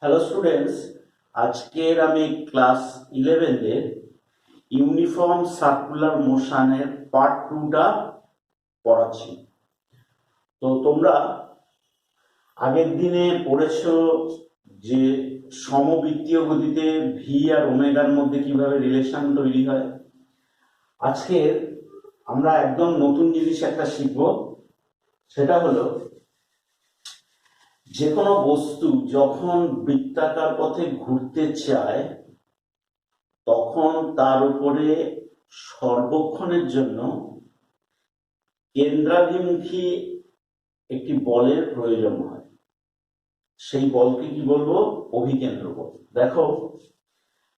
Hello students, আজকের আমি class 11 uniform circular মোশনের part 2টা পড়াচ্ছি। তো তোমরা আগের দিনে পড়েছো যে সমবৃত্তীয় গতিতে ভি আর ওমেগার মধ্যে কিভাবে রিলেশন তৈরি হয়। আজকে আমরা একদম নতুন জিনিস একটা শিখবো, সেটা হলো যে কোনো বস্তু যখন বৃত্তাকার পথে ঘুরতে চায় তখন তার উপরে সর্বক্ষণের জন্য কেন্দ্রাভিমুখী একটি বলের প্রয়োজন হয়। সেই বলকে কি বলবো? অভিকেন্দ্র বল। দেখো,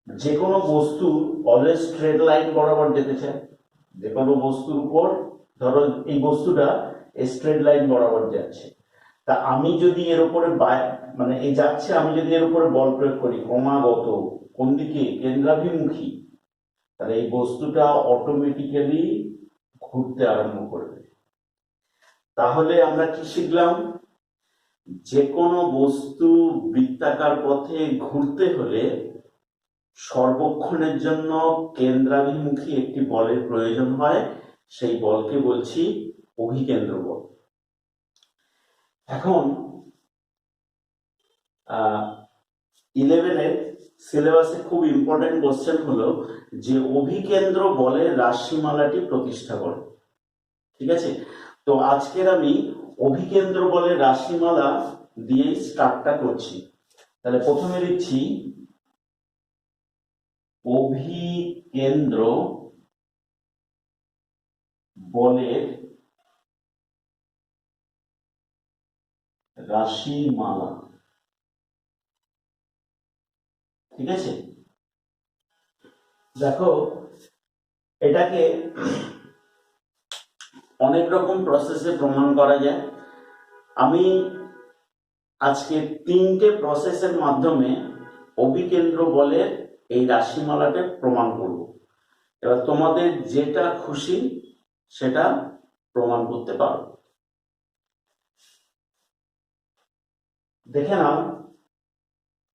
যে কোনো বস্তু অলওয়েজ স্ট্রেট লাইন বরাবর যেতে চায়। যে কোনো বস্তুর উপর, ধরো এই বস্তুটা স্ট্রেট লাইন বরাবর যাচ্ছে, তা আমি যদি এর উপরে মানে এই যাচ্ছে, আমি যদি এর উপরে বল প্রয়োগ করি ক্রমাগত, কোন দিকে? কেন্দ্রাভিমুখী, তাহলে এই বস্তুটা অটোমেটিক্যালি ঘুরতে আরম্ভ করবে। তাহলে আমরা কি শিখলাম? যে কোনো বস্তু বৃত্তাকার পথে ঘুরতে হলে সর্বক্ষণের জন্য কেন্দ্রাভিমুখী একটি বলের প্রয়োজন হয়। সেই বলকে বলছি অভিকেন্দ্র বল। এখন 11-এর সিলেবাসে খুব ইম্পর্টেন্ট কোশ্চেন হলো যে অভিকেন্দ্র বলের রাশিমালাটি প্রতিষ্ঠা করে। ঠিক আছে, তো আজকের আমি অভিকেন্দ্র বলের রাশিমালা দিয়ে স্টার্টটা করছি। তাহলে প্রথমে লিখছি অভিকেন্দ্র বলের রাশিমালা। ঠিক আছে, দেখো এটাকে অনেক রকম প্রসেসে প্রমাণ করা যায়। আমি আজকে 3টে প্রসেসের মাধ্যমে অভিকেন্দ্র বলের এই রাশিমালাটা প্রমাণ করব। এবার তোমাদের যেটা খুশি সেটা প্রমাণ করতে পারো। দেখে নাও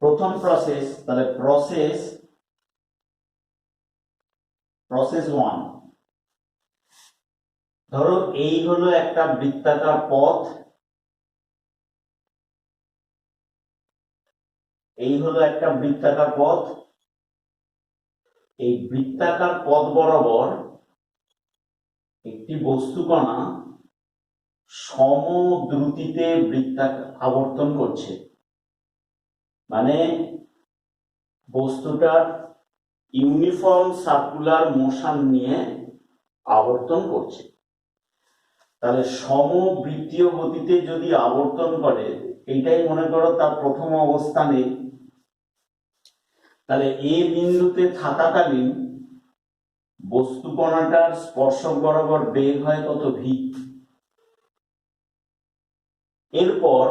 প্রথম প্রসেস। তাহলে প্রসেস 1, ধরো এই হলো একটা বৃত্তাকার পথ, এই হলো একটা বৃত্তাকার পথ। এই বৃত্তাকার পথ বরাবর একটি বস্তুকণা সমদ্রুতিতে বৃত্তাকার আবর্তন করছে, মানে বস্তুটার ইউনিফর্ম সার্কুলার মোশন নিয়ে আবর্তন করছে। তাহলে সমবৃত্তীয় গতিতে যদি আবর্তন করে, এইটাই মনে করো তার প্রথম অবস্থানে, তাহলে এ বিন্দুতে থাকাকালীন বস্তুকণাটার স্পর্শক বরাবর বেগ হয় কত? ভি। এরপর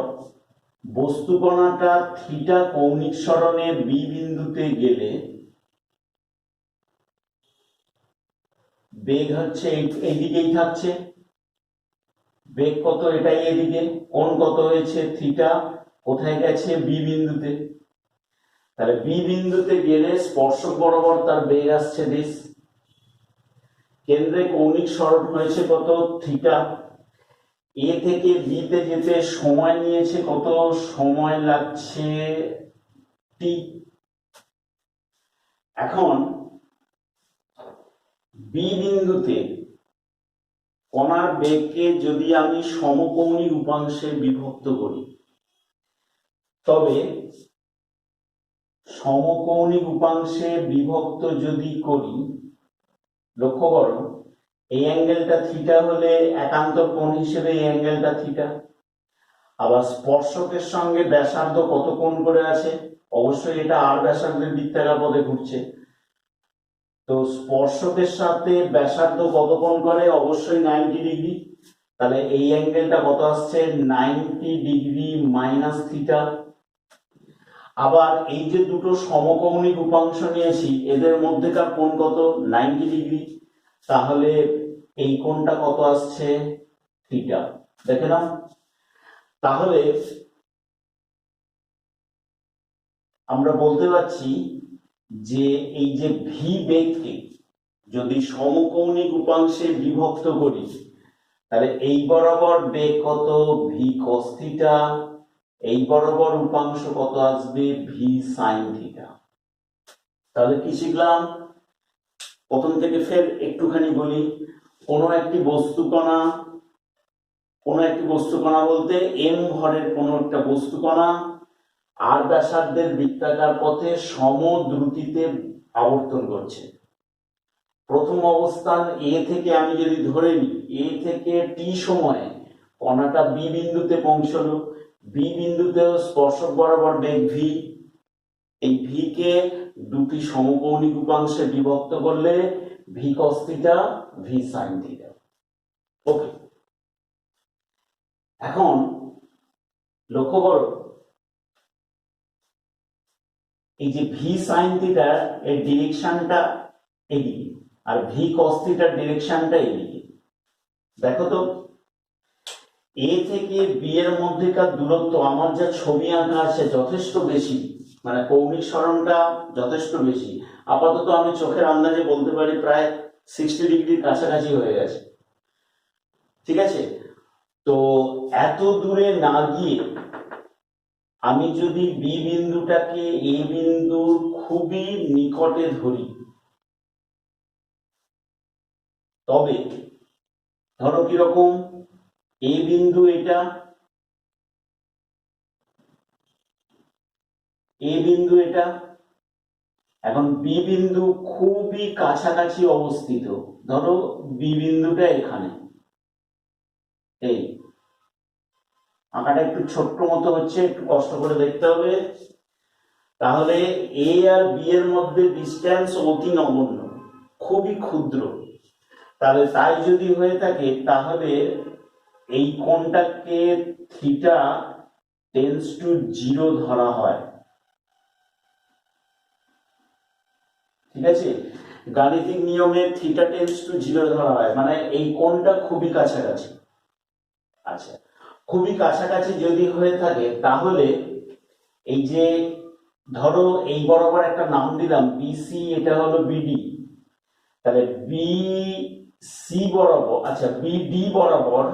বস্তুকণাটা থিটা কৌণিক সরণে বি বিন্দুতে গেলে বেগ হচ্ছে এইদিকেই থাকছে। বেগ কত? এটাই এদিকে। কোণ কত হয়েছে? থিটা। কোথায় গেছে? বি বিন্দুতে। তাহলে বি বিন্দুতে গেলে স্পর্শক বরাবর তার বেগ আসছে দিস। কেন্দ্রে কৌণিক সরণ হয়েছে কত? থিটা। এ থেকে বি তে যেতে সময় নিয়েছে কত? সময় লাগছে টি। এখন বি বিন্দুতে কণার বেগকে যদি আমি সমকৌণিক উপাংশে বিভক্ত করি, তবে সমকৌণিক উপাংশে বিভক্ত যদি করি, লক্ষ্য করো এই অ্যাঙ্গেলটা থিটা হলে একান্তর কোণ হিসেবে এই অ্যাঙ্গেলটা থিটা। আবার স্পর্শকের সঙ্গে ব্যাসার্ধ কত কোণ করে আছে? অবশ্যই এটা আর ব্যাসার্ধের বৃত্তাকার পথে ঘুরছে, তো স্পর্শকের সাথে ব্যাসার্ধ কত কোণ করে? অবশ্যই 90 ডিগ্রি। তাহলে এই অ্যাঙ্গেলটা কত আসছে? 90 ডিগ্রি মাইনাস থিটা। আবার এই যে দুটো সমকৌণিক উপাংশ নিয়েছি, এদের মধ্যেকার কোণ কত? 90 ডিগ্রি। তাহলে এই কোণটা কত আসছে? থিটা। দেখে নাও, তাহলে আমরা বলতে পারছি যে এই যে ভি বেগকে যদি সমকৌণিক উপাংশে বিভক্ত করি, তাহলে এই বরাবর বেগ কত, ভি কস থিটা, এই বরাবর উপাংশ কত আসবে, ভি সাইন থিটা। তাহলে কি শিখলাম? প্রথম থেকে ফের একটুখানি বলি। কোনো একটি বস্তুকণা বলতে এম ভরের কোনো একটা বস্তুকণা আর ব্যাসার্ধের বৃত্তাকার পথে সমদ্রুতিতে আবর্তন করছে। প্রথম অবস্থান এ থেকে আমি যদি ধরে নিই, এ থেকে টি সময়ে কণাটা বি বিন্দুতে পৌঁছলো, বি বিন্দুতেও স্পর্শক বরাবর বেগ ভি, এই ভি কে দুটি সমকৌণিক উপাংশে বিভক্ত করলে V cos theta, V sine theta. Okay, এখন লক্ষ্য করো এই যে ভি সাইন থিটার এর ডিরেকশনটা এদিকে আর ভি কস থিটার ডিরেকশনটা এদিকে। দেখো তো, এ থেকে বি এর মধ্যেকার দূরত্ব আমার যা ছবি আঁকা আছে যথেষ্ট বেশি, মানে কৌণিক সরণটা যথেষ্ট বেশি। আপাতত আমি চোখের আন্দাজে বলতে পারি প্রায় 60 ডিগ্রির কাছাকাছি হয়ে গেছে। ঠিক আছে, তো এত দূরে না গিয়ে আমি যদি বি বিন্দুটাকে এ বিন্দুর খুবই নিকটে ধরি, তবে ধরো কিরকম, এ বিন্দু এটা, এ বিন্দু এটা, এখন বি বিন্দু খুবই কাছাকাছি অবস্থিত। ধরো বি বিন্দুটা এখানে, এই আঁকাটা একটু ছোট্ট মতো হচ্ছে, একটু কষ্ট করে দেখতে হবে। তাহলে এ আর বি এর মধ্যে ডিস্টেন্স অতি নগণ্য, খুবই ক্ষুদ্র। তাহলে তাই যদি হয়ে থাকে, তাহলে এই কোণটাকে থিটা টেন্স টু 0 ধরা হয়। ঠিক আছে, গাণিতিক নিয়মে থিটা টেন্স টু 0 ধরা হয়, মানে এই কোণটা খুবই কাছাকাছি। আচ্ছা, খুবই কাছাকাছি যদি হয়ে থাকে, তাহলে এই যে ধরো এই বরাবর একটা নাম দিলাম বিসি, এটা হলো বিডি, তাহলে বিসি বরাবর, আচ্ছা বিডি বরাবর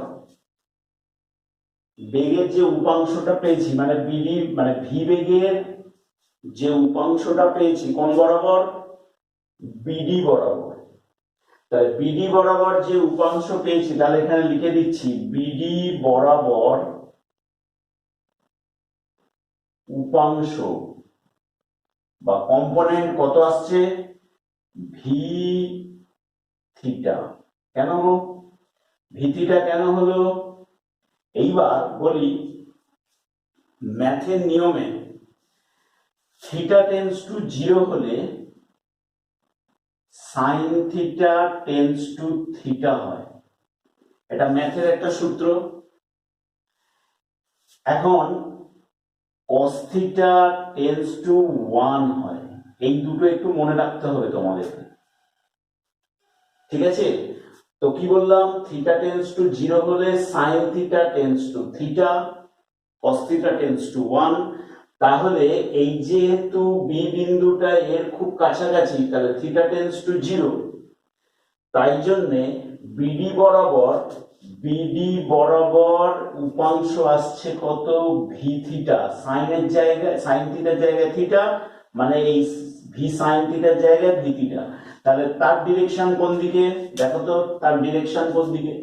বেগের যে উপাংশটা পেয়েছি, মানে বিডি মানে ভি বেগের যে উপাংশটা পেয়েছি কোন বরাবর, বিডি বরাবর। তাহলে বিডি বরাবর যে উপাংশ পেয়েছি, তাহলে এখানে লিখে দিচ্ছি বিডি বরাবর উপাংশ বা কম্পোনেন্ট কত আসছে, ভি থিটা। কেন ভি থিটা কেন হলো? এইবার বলি, ম্যাথের নিয়মে থিটা টেন্স টু 0 হলে sign theta tends two theta হয়, এটা ম্যাথের একটা সূত্র। এখন cos থিটা টেন্স টু 1 হয়, এই দুটো একটু মনে রাখতে হবে তোমাদের। ঠিক আছে, তো কি বললাম, থিটা টেন্স টু 0 হলে sign theta tends two theta, cos theta tends two 1। তাহলে এই যেহেতু বি বিন্দুটা এর খুব কাছাকাছি, তাহলে থিটা টেন্স টু 0, তাই জন্যে বিডি বরাবর উপাংশ আসছে কত, ভি থিটা। সাইনের জায়গায়, সাইন থিটার জায়গায় থিটা, মানে এই ভি সাইন থিটার জায়গায় ভি থিটা। তাহলে তার ডিরেকশন কোন দিকে, দেখো তো তার ডিরেকশন কোন দিকে।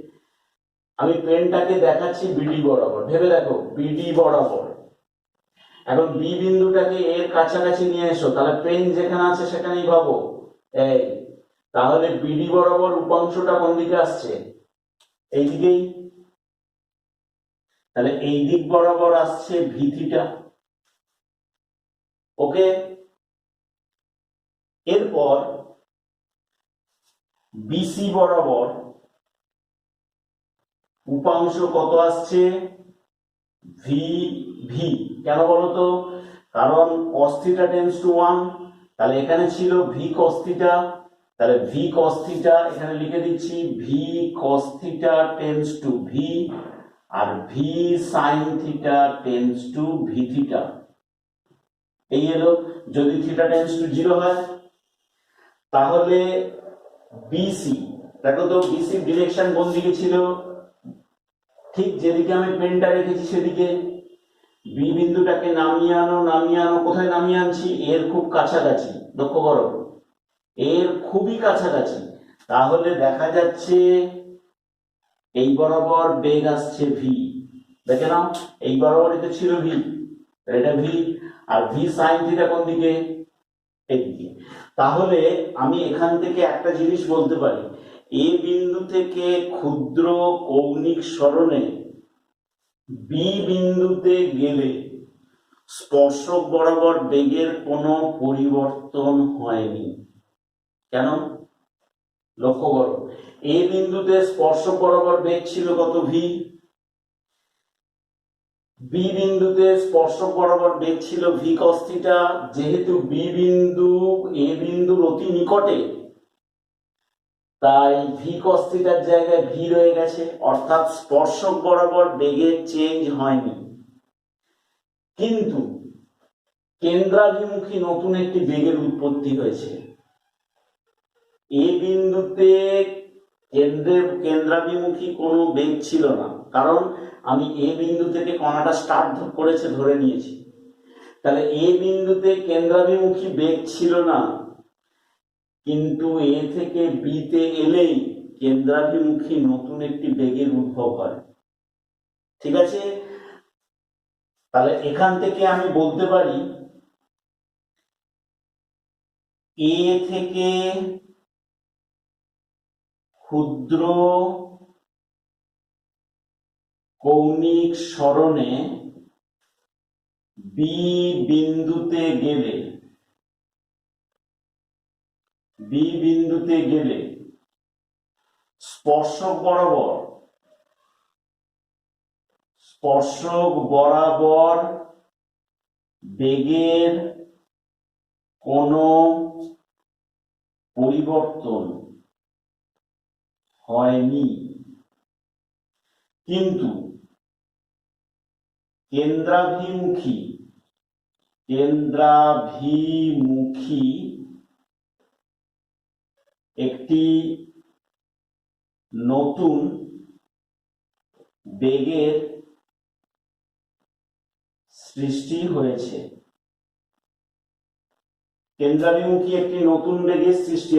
আমি পেনটাকে দেখাচ্ছি বিডি বরাবর, ভেবে দেখো বিডি বরাবর। এখন বি বিন্দুটাকে এর কাছাকাছি নিয়ে এসো, তাহলে পেন যেখানে আছে সেখানেই পাবো এই। তাহলে বিডি বরাবর উপাংশটা কোন দিকে আসছে, এই দিকেই। তাহলে এই দিক বরাবর আসছে ভি থিটা। ওকে, এরপর বিসি বরাবর উপাংশ কত আসছে, ভি ভি। কেন বলতো, কারণ cos থিটা টেন্স টু 1, তাহলে এখানে ছিল ভি cos থিটা, তাহলে ভি cos থিটা এখানে লিখে দিচ্ছি v cos theta tends to v, আর v sine theta tends to v theta. এই এলো। যদি থিটা টেন্ডস টু 0 হয় তাহলে বিসি, দেখো তো বিসি ডিরেকশন কোন দিকে ছিল, ঠিক যেদিকে আমি পেনটা রেখেছি সেদিকে। বি বিন্দুটাকে নামিয়ে আনো, নামিয়ে আনো, কোথায় নামিয়ে আনছি, এর খুব কাছাকাছি, লক্ষ্য করো এর খুবই কাছাকাছি। তাহলে দেখা যাচ্ছে এই বরাবর বেগ আসছে ভি, দেখে নাও এই বরাবরই তো ছিল ভি, এটা ভি, আর ভি সাইন থিটা কোন দিকে, এইদিকে। তাহলে আমি এখান থেকে একটা জিনিস বলতে পারি, এ বিন্দু থেকে ক্ষুদ্র কৌণিক সরণে বি বিন্দুতে গেলে স্পর্শক বরাবর বেগের কোনো পরিবর্তন হয়নি। কেন, লক্ষ্য করো এ বিন্দুতে স্পর্শক বরাবর বেগ ছিল কত, ভি। বি বিন্দুতে স্পর্শক বরাবর বেগ ছিল ভি কস থিটা। যেহেতু বি বিন্দু এ বিন্দুর অতি নিকটে, তাই ভি কস থিটার জায়গায় ভি রয়ে গেছে, অর্থাৎ স্পর্শক বরাবর বেগের চেঞ্জ হয়নি। কিন্তু কেন্দ্রাভিমুখী নতুন একটি বেগের উৎপত্তি হয়েছে। এ বিন্দুতে কেন্দ্রাভিমুখী কোনো বেগ ছিল না, কারণ আমি এ বিন্দু থেকে কণাটা স্টার্ট করেছে ধরে নিয়েছি। তাহলে এ বিন্দুতে কেন্দ্রাভিমুখী বেগ ছিল না, কিন্তু এ থেকে বি তে এলেই কেন্দ্রাভিমুখী নতুন একটি বেগের উদ্ভব হয়। ঠিক আছে, তাহলে এখান থেকে আমি বলতে পারি এ থেকে ক্ষুদ্র কৌণিক সরণে বি বিন্দুতে গেলে স্পর্শক বরাবর বেগের কোনো পরিবর্তন হয়নি, কিন্তু কেন্দ্রাভিমুখী একটি নতুন বেগের সৃষ্টি হয়েছে। কেন্দ্রাভিমুখী একটি নতুন বেগের সৃষ্টি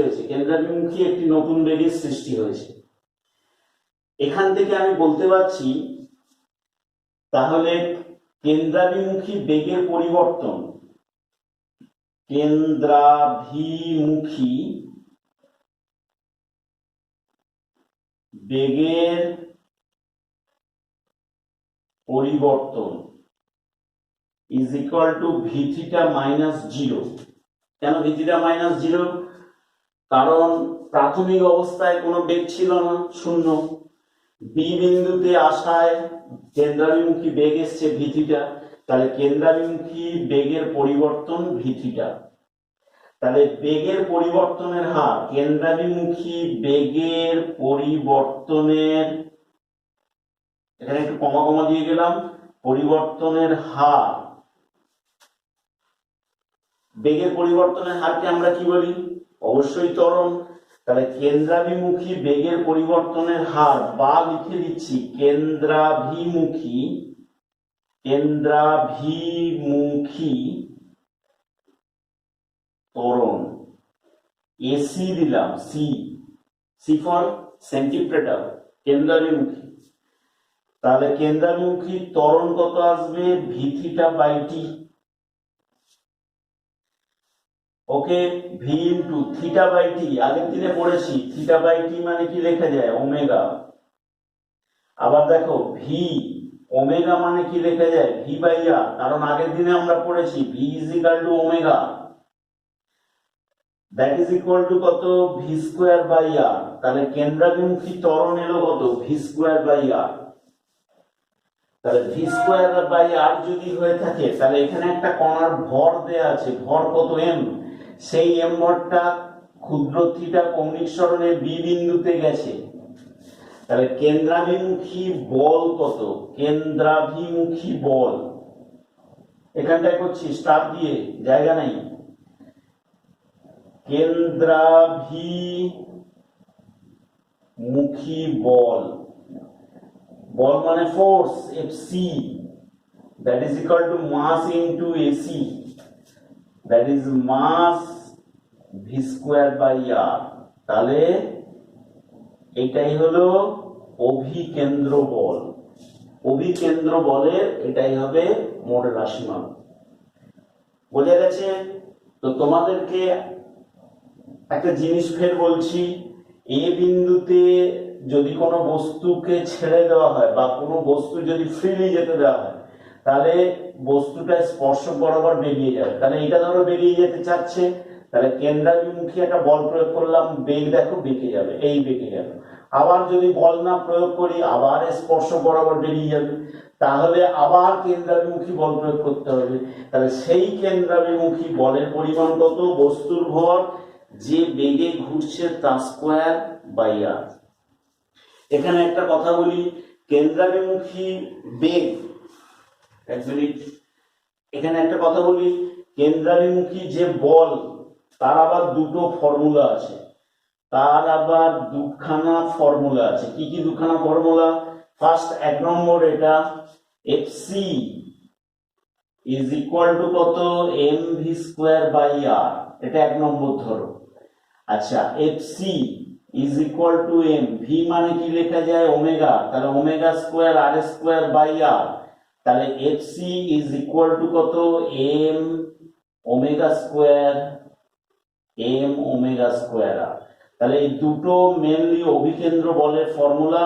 হয়েছে। এখান থেকে আমি বলতে পারছি তাহলে কেন্দ্রাভিমুখী বেগের পরিবর্তন, কেন্দ্রাভিমুখী বেগের পরিবর্তন is equal to v theta minus 0। কেন ভি থিটা মাইনাস 0? কারণ প্রাথমিক অবস্থায় কোনো বেগ ছিল না, শূন্য। বি বিন্দুতে আসায় কেন্দ্রাভিমুখী বেগ এসছে ভি থিটা, তাহলে কেন্দ্রাভিমুখী বেগের পরিবর্তন ভি থিটা। তাহলে বেগের পরিবর্তনের হার, কেন্দ্রাভিমুখী বেগের পরিবর্তনের, এখানে একটু কমা কমা দিয়ে গেলাম, পরিবর্তনের হার, বেগের পরিবর্তনের হারকে আমরা কি বলি? অবশ্যই ত্বরণ। তাহলে কেন্দ্রাভিমুখী বেগের পরিবর্তনের হার, বা লিখে দিচ্ছি কেন্দ্রাভিমুখী ত্বরণ, এসি দিলাম, সি ফর সেন্টিপ্রেটার, কেন্দ্রাভিমুখী। তাহলে কেন্দ্রাভিমুখী ত্বরণ কত আসবে? V theta by T. Okay, V into theta by T, আগের দিনে পড়েছি থিটা বাই টি মানে কি লেখা যায়? ওমেগা। আবার দেখো ভি ওমেগা মানে কি লেখা যায়? ভি বাই আর, কারণ আগের দিনে আমরা পড়েছি V is equal to omega, that is equal to কত? V square by R. তাহলে কেন্দ্রাভিমুখী ত্বরণ এলো কত? V square by R. তাহলে ভি স্কোয়ার বাই আর যদি হয়ে থাকে, তাহলে এখানে একটা কণার ভর দেয়া আছে, ভর কত? এম। সেই এম ভরটা ক্ষুদ্র থিটা কৌণিক সরণে বি বিন্দুতে গেছে। তাহলে কেন্দ্রাভিমুখী বল কত? কেন্দ্রাভিমুখী বল এখানটায় করছি স্টার দিয়ে, জায়গা নেই। কেন্দ্রাভিমুখী বল, বল মানে force FC, that is equal to mass into AC, that is mass v square by r। তাহলে এটাই হলো অভিকেন্দ্র বল। অভিকেন্দ্র বলের এটাই হবে মোট রাশিমালা। বোঝা গেছে? তো তোমাদেরকে একটা জিনিস ফের বলছি, এ বিন্দুতে যদি কোনো বস্তুকে ছেড়ে দেওয়া হয় বা কোনো বস্তু যদি ফ্রিলি যেতে দেওয়া হয়, তাহলে বস্তুটা স্পর্শক বরাবর বেরিয়ে যাবে। তাহলে এটা ধরো বেরিয়ে যেতে চাচ্ছে, তাহলে কেন্দ্রাভিমুখী একটা বল প্রয়োগ করলাম, বেগ দেখো বেঁকে যাবে, এই বেঁকে যাবে। আবার যদি বল না প্রয়োগ করি, আবার স্পর্শক বরাবর বেরিয়ে যাবে, তাহলে আবার কেন্দ্রাভিমুখী বল প্রয়োগ করতে হবে। তাহলে সেই কেন্দ্রাভিমুখী বলের পরিমাণ কত? বস্তুর ভর যে বেগে ঘুরছে তার স্কোয়ার বাই আর। এখানে একটা কথা বলি, কেন্দ্রাভিমুখী বেগ, এক মিনিট, এখানে একটা কথা বলি, কেন্দ্রাভিমুখী যে বল তার আবার দুটো ফর্মুলা আছে, তার আবার দুখানা ফর্মুলা আছে। কি কি দুখানা ফর্মুলা? ফার্স্ট এক নম্বর, এটা এফসি ইজ ইকুয়াল টু কত? M V square by R, এটা এক নম্বর ধরো। আচ্ছা, FC is equal to M, V মানে কি লেখা যায়? ওমেগা, তাহলে omega square R square by R, তাহলে এফসি ইজ ইকুয়াল টু কত? M omega square, M omega square R. তাহলে এই দুটো মেনলি অভিকেন্দ্র বলের ফর্মুলা,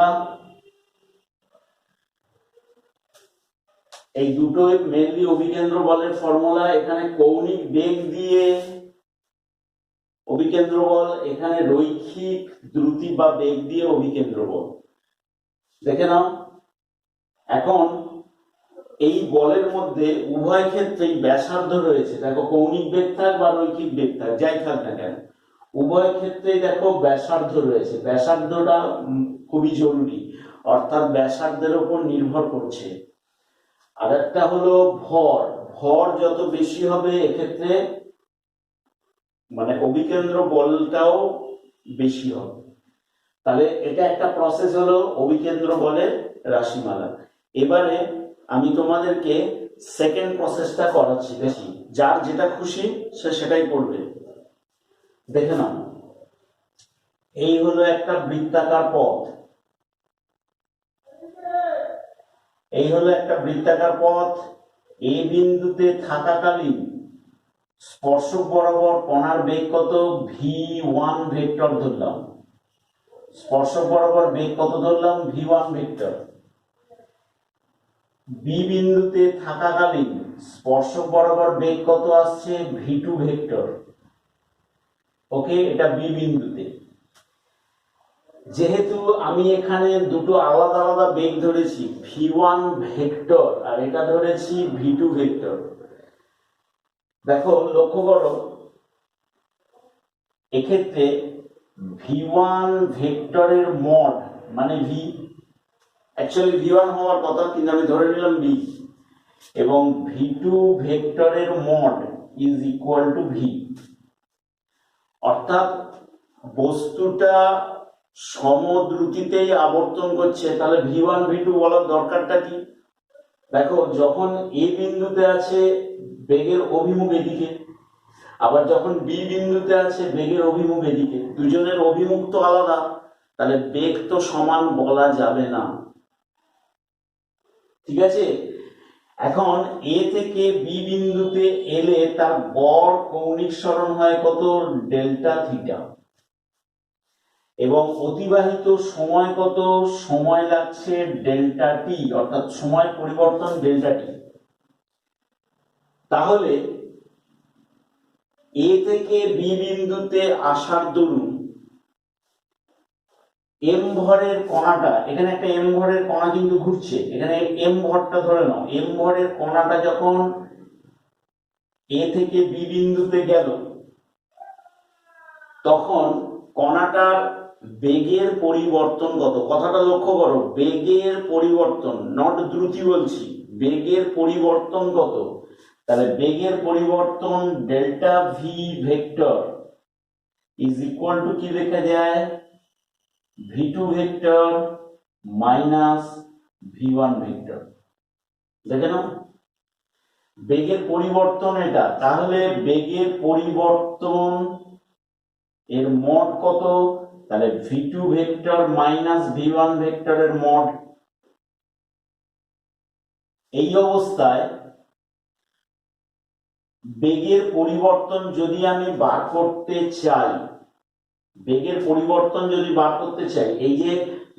এই দুটো মেনলি অভিকেন্দ্র বলের ফর্মুলা। এখানে কৌণিক বেগ দিয়ে অভিকেন্দ্র বল, এখানে রৈখিক দ্রুতি বা বেগ দিয়ে অভিকেন্দ্র বল। দেখে নাও, এখন এই বলের মধ্যে উভয় ক্ষেত্রেই ব্যাসার্ধ রয়েছে। দেখো, কৌণিক বেগ থাক বা রৈখিক বেগ থাক, যাই থাক না কেন, উভয় ক্ষেত্রেই দেখো ব্যাসার্ধ রয়েছে। ব্যাসার্ধটা খুবই জরুরি, অর্থাৎ ব্যাসার্ধের উপর নির্ভর করছে। আর একটা হলো ভর, ভর যত বেশি হবে এক্ষেত্রে মানে অভিকেন্দ্র বলটাও বেশি হবে। তাহলে এটা একটা প্রসেস হলো অভিকেন্দ্র বলের রাশিমালা। এবারে আমি তোমাদেরকে সেকেন্ড প্রসেসটা করাচ্ছি, দেখি যার যেটা খুশি সে সেটাই করবে। দেখে নাও, এই হলো একটা বৃত্তাকার পথ, এই হলো একটা বৃত্তাকার পথ। এই বিন্দুতে থাকাকালীন স্পর্শক বরাবর কণার বেগ কত? v1 ভেক্টর ধরলাম। স্পর্শক বরাবর বেগ কত ধরলাম? v1 vector. বি বিন্দুতে থাকাকালীন স্পর্শক বরাবর বেগ কত আসছে? v2 vector. ওকে, এটা বি বিন্দুতে। যেহেতু আমি এখানে দুটো আলাদা আলাদা বেগ ধরেছি, v1 ভেক্টর আর এটা ধরেছি v2 ভেক্টর। দেখো, লক্ষ্য করো, এক্ষেত্রে v1 ভেক্টরের মড মানে v, অ্যাকচুয়ালি v1 হওয়ার কথা কিন্তু আমি ধরে নিলাম v, এবং v2 ভেক্টরের mod is equal two v। অর্থাৎ বস্তুটা সমদ্রুতিতেই আবর্তন করছে, তাহলে v1 v2 বলার দরকারটা কি? দেখো, যখন এ বিন্দুতে আছে বেগের অভিমুখ এদিকে, আবার যখন বি বিন্দুতে আছে বেগের অভিমুখ এদিকে, দুজনের অভিমুখ তো আলাদা, তাহলে বেগ তো সমান বলা যাবে না। ঠিক আছে, এখন এ থেকে বি বিন্দুতে এলে তার গড় কৌণিক সরণ হয় কত? Delta theta. এবং অতিবাহিত সময় কত? সময় লাগছে ডেল্টা টি, অর্থাৎ সময় পরিবর্তন ডেল্টা টি। তাহলে এ থেকে বি বিন্দুতে আসার দরুন এম ভরের কণাটা, এখানে একটা এম ভরের কণা কিন্তু ঘুরছে, এখানে এম ভরটা ধরে নাও। এম ভরের কণাটা যখন এ থেকে বি বিন্দুতে গেল, তখন কণাটার বেগের পরিবর্তন কত? কথাটা লক্ষ্য করো, বেগের পরিবর্তন, নট দ্রুতি বলছি, বেগের পরিবর্তন কত? তাহলে বেগের পরিবর্তন delta V vector is equal two কি লেখা যায়, v2 vector minus v1 vector. দেখে নাও বেগের পরিবর্তন এটা, তাহলে বেগের পরিবর্তন এর মড কত, তাহলে v2 ভেক্টর মাইনাস v1 ভেক্টরের মড। এই অবস্থায় বেগের পরিবর্তন যদি আমি বার করতে চাই, বেগের পরিবর্তন যদি বার করতে চাই, এই যে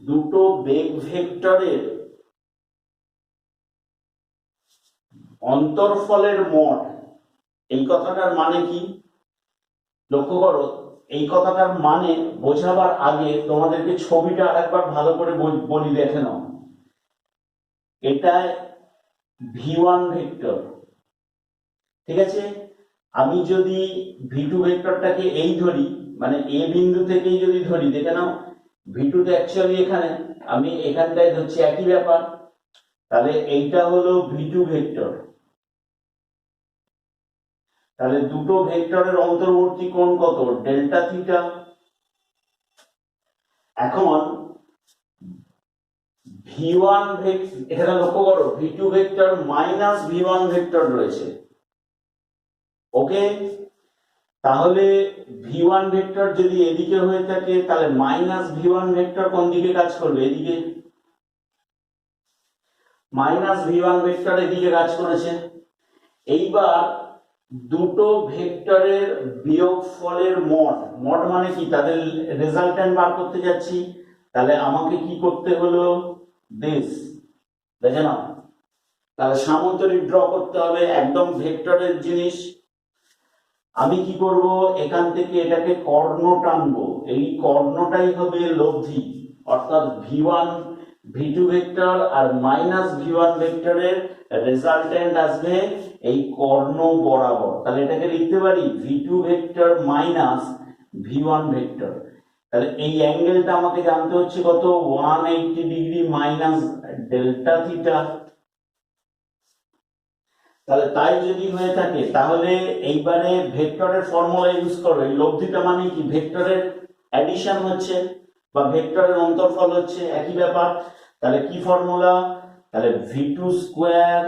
দুটো বেগ ভেক্টরের অন্তর্ফলের মড, এই কথাটার মানে কি লক্ষ্য করো। এই কথাটার মানে বোঝাবার আগে তোমাদেরকে ছবিটা আরেকবার ভালো করে বলি, দেখে নাও। এটা v1 ভেক্টর, ঠিক আছে। আমি যদি v2 ভেক্টরটাকে এই ধরি, মানে এ বিন্দু থেকেই যদি ধরি, দেখে নাও v2 টা অ্যাকচুয়ালি এখানে, আমি এখানটায় ধরছি, একই ব্যাপার। তাহলে এইটা হলো v2 ভেক্টর। তাহলে দুটো ভেক্টরের অন্তর্বর্তী কোণ কত, ডেল্টা থিটা। এখন v1 ভেক্টর, এখানে লক্ষ্য করো v2 vector minus v1 vector রয়েছে, ওকে। তাহলে v1 ভেক্টর যদি এদিকে হয়ে থাকে, তাহলে মাইনাস v1 ভেক্টর কোন দিকে কাজ করবে, এদিকে। মাইনাস v1 ভেক্টর এদিকে কাজ করেছে। এইবার দুটো ভেক্টরের বিয়োগফলের মড, মড মানে কি, তাদের রেজাল্টেন্ট বার করতে যাচ্ছি। তাহলে আমাকে কি করতে হলো, দিস, দেখে নাও। তাহলে সামান্তরিক ড্র করতে হবে, একদম ভেক্টরের জিনিস। আমি কি করব, এখান থেকে এটাকে কর্ণ টানবো, এই কর্ণটাই হবে লব্ধি, অর্থাৎ v1 v2 ভেক্টর আর মাইনাস v1 ভেক্টরের রেজাল্টেন্ট আসবে এই কর্ণ বরাবর। তাহলে এটাকে লিখতে পারি v2 vector minus v1 vector. তাহলে এই অ্যাঙ্গেলটা আমাকে জানতে হচ্ছে কত, 180 ডিগ্রি মাইনাস ডেল্টা থিটা। তাহলে তাই যদি হয়ে থাকে, তাহলে এইবারে ভেক্টরের ফর্মুলা ইউজ করো। এই লব্ধিটা মানে কি, ভেক্টরের অ্যাডিশন হচ্ছে বা ভেক্টরের অন্তর্ফল হচ্ছে, একই ব্যাপার। তাহলে কি ফর্মুলা, তাহলে v2 square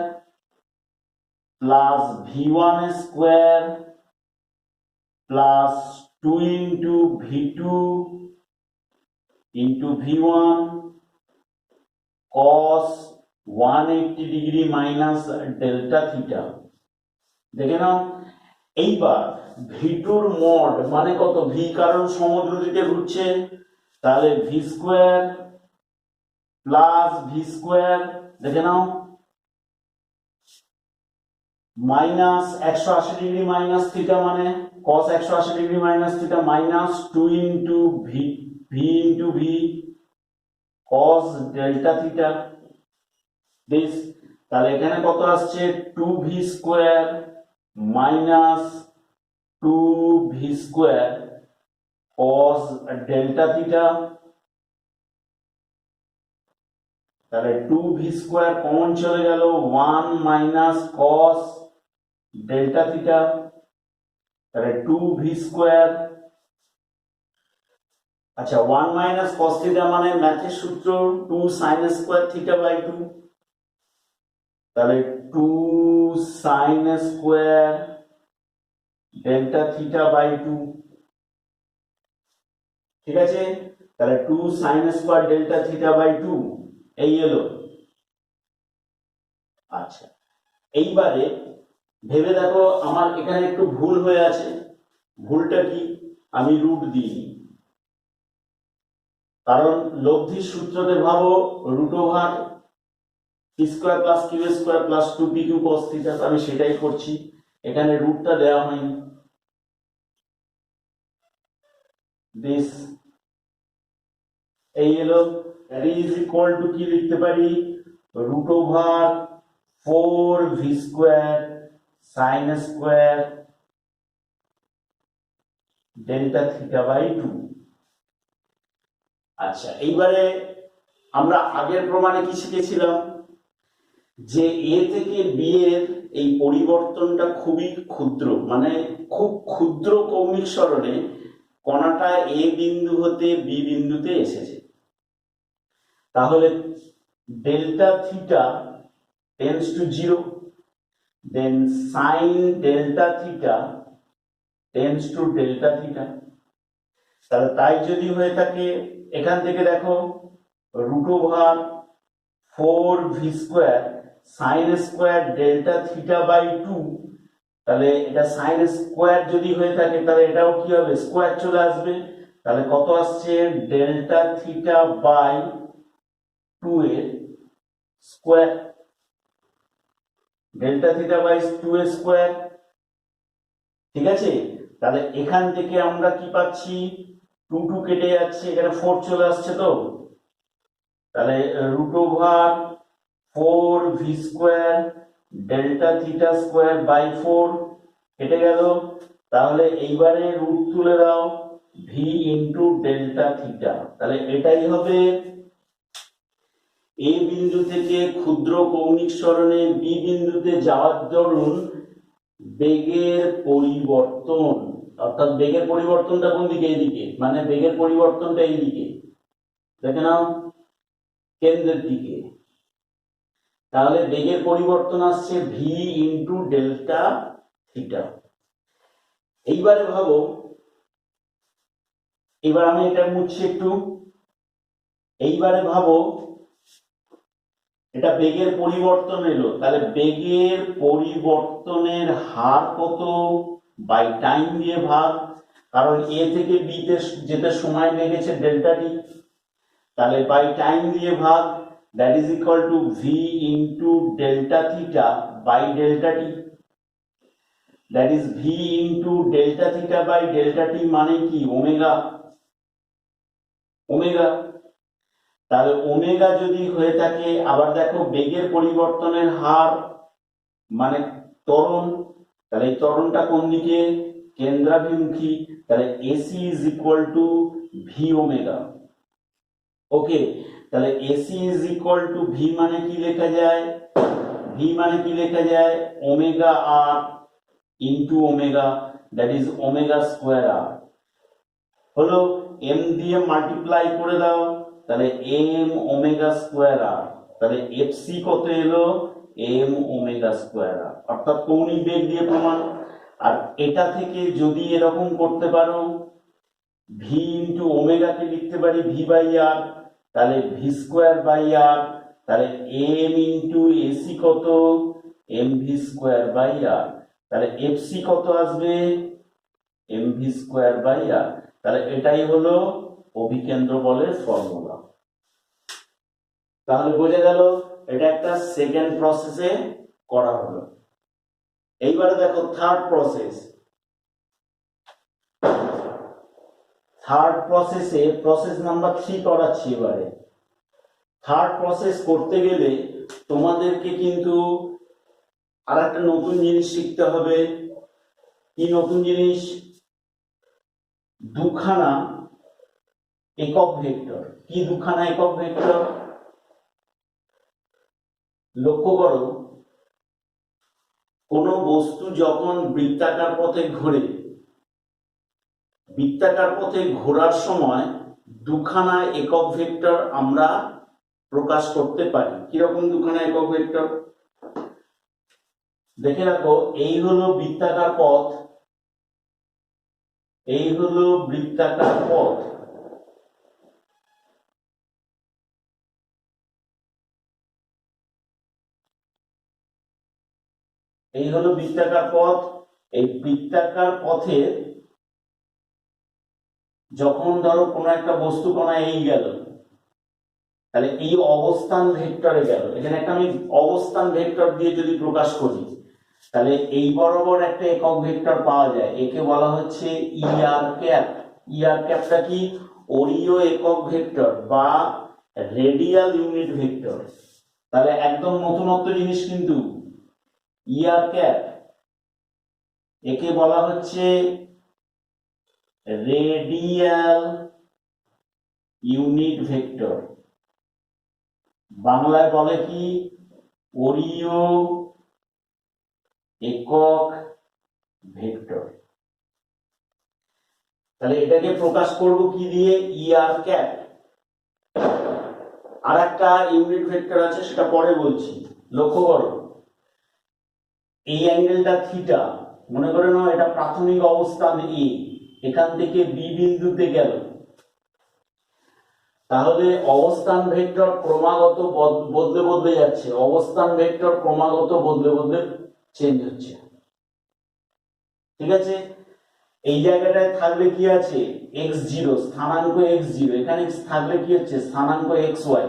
plus v1 square plus 2 into v2 into v1 cos 180 degree minus delta theta. দেখে নাও এইবার v2 র মড মানে কত, v কারণ সমুদ্র দিকে ঘুরছে, তাহলে v square plus v square, দেখে নাও মাইনাস 180 ডিগ্রি মাইনাস থিটা মানে cos 180 degree minus theta minus 2 into v into v cos delta theta this. তাহলে এখানে কত আসছে, 2v square minus 2v square cos delta theta. তাহলে 2v স্কয়ার কমন চলে গেল, 1 minus cos delta theta. তাহলে 2v square, আচ্ছা 1 মাইনাস cos থিটা মানে ম্যাথের সূত্র 2 sin স্কয়ার থিটা বাই 2। তাহলে 2 sin square delta theta by 2, ঠিক আছে। তাহলে 2 sin square delta theta by 2 এই এলো। আচ্ছা এইবারে ভেবে দেখো, আমার এখানে একটু ভুল হয়ে আছে। ভুলটা কি, আমি রুট দিইনি, কারণ লব্ধির সূত্রতে ভাবো root over p square plus q square plus 2pq cos theta, আমি সেটাই করছি, এখানে রুটটা দেওয়া হয়নি। দিস এই এলো, দ্যাট ইজ ইকুয়াল টু কি লিখতে পারি, root over 4v square sin square delta theta by 2। আচ্ছা এইবারে আমরা আগের প্রমাণে কি শিখেছিলাম, যে এ থেকে বি এর এই পরিবর্তনটা খুবই ক্ষুদ্র, মানে খুব ক্ষুদ্র কৌণিক সরণে কণাটা এ বিন্দু হতে বি বিন্দুতে এসেছে। তাহলে delta theta tends to 0, then sine delta theta tends to delta theta. তাহলে তাই যদি হয়ে থাকে, এখান থেকে দেখো √4v² sine square delta theta by 2, তাহলে এটা সাইন স্কোয়ার যদি হয়ে থাকে তাহলে এটাও কি হবে, স্কোয়ার চলে আসবে। তাহলে কত আসছে, ডেল্টা থিটা বাই 2 এর স্কোয়ার, ডেল্টা থিটা বাই 2 এর স্কোয়ার। ঠিক আছে, তাহলে এখান থেকে আমরা কি পাচ্ছি, 2 2 কেটে যাচ্ছে, এখানে 4 চলে আসছে। তো তাহলে √4v² delta theta square by 4 কেটে গেল। তাহলে এইবারে রুট তুলে দাও, v ইন্টু ডেল্টা থিটা। তাহলে এটাই হবে এ বিন্দু থেকে ক্ষুদ্র কৌণিক সরণে বি বিন্দুতে যাওয়ার দরুন বেগের পরিবর্তন। অর্থাৎ বেগের পরিবর্তনটা কোন দিকে, এইদিকে, মানে বেগের পরিবর্তনটা এইদিকে, দেখে নাও কেন্দ্রের দিকে। তাহলে বেগের পরিবর্তন আসছে ভি ইন্টু ডেল্টা থিটা। এইবারে ভাবো, এবার আমি এটা মুছছি একটু। এইবারে ভাবো, এটা বেগের পরিবর্তন এলো, তাহলে বেগের পরিবর্তনের হার কত, বাই টাইম দিয়ে ভাগ, কারণ এ থেকে বি তে যেতে সময় লেগেছে ডেল্টা টি, তাহলে বাই টাইম দিয়ে ভাগ, that is equal to V into delta theta by delta T. That is V into delta theta by delta T মানে কি, ওমেগা। ওমেগা, তাহলে ওমেগা যদি হয়ে থাকে, আবার দেখো বেগের পরিবর্তনের হার মানে ত্বরণ, তাহলে এই ত্বরণটা কোন দিকে, কেন্দ্রাভিমুখী, তাহলে AC is equal to V omega. Okay, তাহলে AC is equal to V মানে কি লেখা যায়, ভি মানে কি লেখা যায়, omega R into omega, that is omega square R. হলো, এম দিয়ে মাল্টিপ্লাই করে দাও, তাহলে এম ওমেগা স্কোয়ার আর। তাহলে এফসি কত এলো, এম ওমেগা স্কোয়ার আর, অর্থাৎ কৌণিক বেগ দিয়ে প্রমাণ। আর এটা থেকে যদি এরকম করতে পারো, ভি ইন্টু ওমেগাকে লিখতে পারি ভি বাই আর, তাহলে ভি স্কোয়ার বাই আর, তাহলে এম ইন্টু এসি কত, M V square by R, তাহলে এফসি কত আসবে, M V square by R. তাহলে এটাই হলো অভিকেন্দ্র বলের ফর্মুলা। তাহলে বোঝা গেল, এটা একটা সেকেন্ড প্রসেসে করা হলো। এইবারে দেখো থার্ড প্রসেস। থার্ড প্রসেসে প্রসেস নাম্বার 3 করাচ্ছি। এবারে থার্ড প্রসেস করতে গেলে তোমাদেরকে কিন্তু আর একটা নতুন জিনিস শিখতে হবে। কি নতুন জিনিস, দুখানা একক ভেক্টর। কি দুখানা একক ভেক্টর, লক্ষ্য করো, কোন বস্তু যখন বৃত্তাকার পথে ঘোরে, বৃত্তাকার পথে ঘোরার সময় দুখানা একক ভেক্টর আমরা প্রকাশ করতে পারি। কিরকম দুখানা একক ভেক্টর, দেখে রাখো, এই হলো বৃত্তাকার পথ, এই হলো বৃত্তাকার পথ, এই হলো বৃত্তাকার পথ। এই বৃত্তাকার পথে যখন ধরো কোনো একটা বস্তু কণা এই গেল, তাহলে এই অবস্থান ভেক্টরে গেল, এখানে একটা আমি অবস্থান ভেক্টর দিয়ে যদি প্রকাশ করি, তাহলে এই বরাবর একটা একক ভেক্টর পাওয়া যায়, একে বলা হচ্ছে ইআর ক্যাপ। ইআর ক্যাপটা কি, অরীয় একক ভেক্টর বা রেডিয়াল ইউনিট ভেক্টর। তাহলে একদম নতুনত্ব জিনিস কিন্তু ইআর ক্যাপ, একে বলা হচ্ছে রেডিয়াল ইউনিট ভেক্টর, বাংলায় বলে কি, অরীয় একক ভেক্টর। তাহলে এটাকে প্রকাশ করব কি দিয়ে? ER cap. আর একটা ইউনিট ভেক্টর আছে, সেটা পরে বলছি। লক্ষ্য করো, এই অ্যাঙ্গেলটা থিটা, মনে করে নাও এটা প্রাথমিক অবস্থান এ, এখান থেকে বি বিন্দুতে গেল। তাহলে অবস্থান ভেক্টর ক্রমাগত বদলে বদলে যাচ্ছে, অবস্থান ভেক্টর ক্রমাগত বদলে বদলে চেঞ্জ হচ্ছে। ঠিক আছে, এই জায়গাটায় থাকলে কি আছে? x0, স্থানাঙ্ক x0, এখানে থাকলে কি হচ্ছে? স্থানাঙ্ক xy।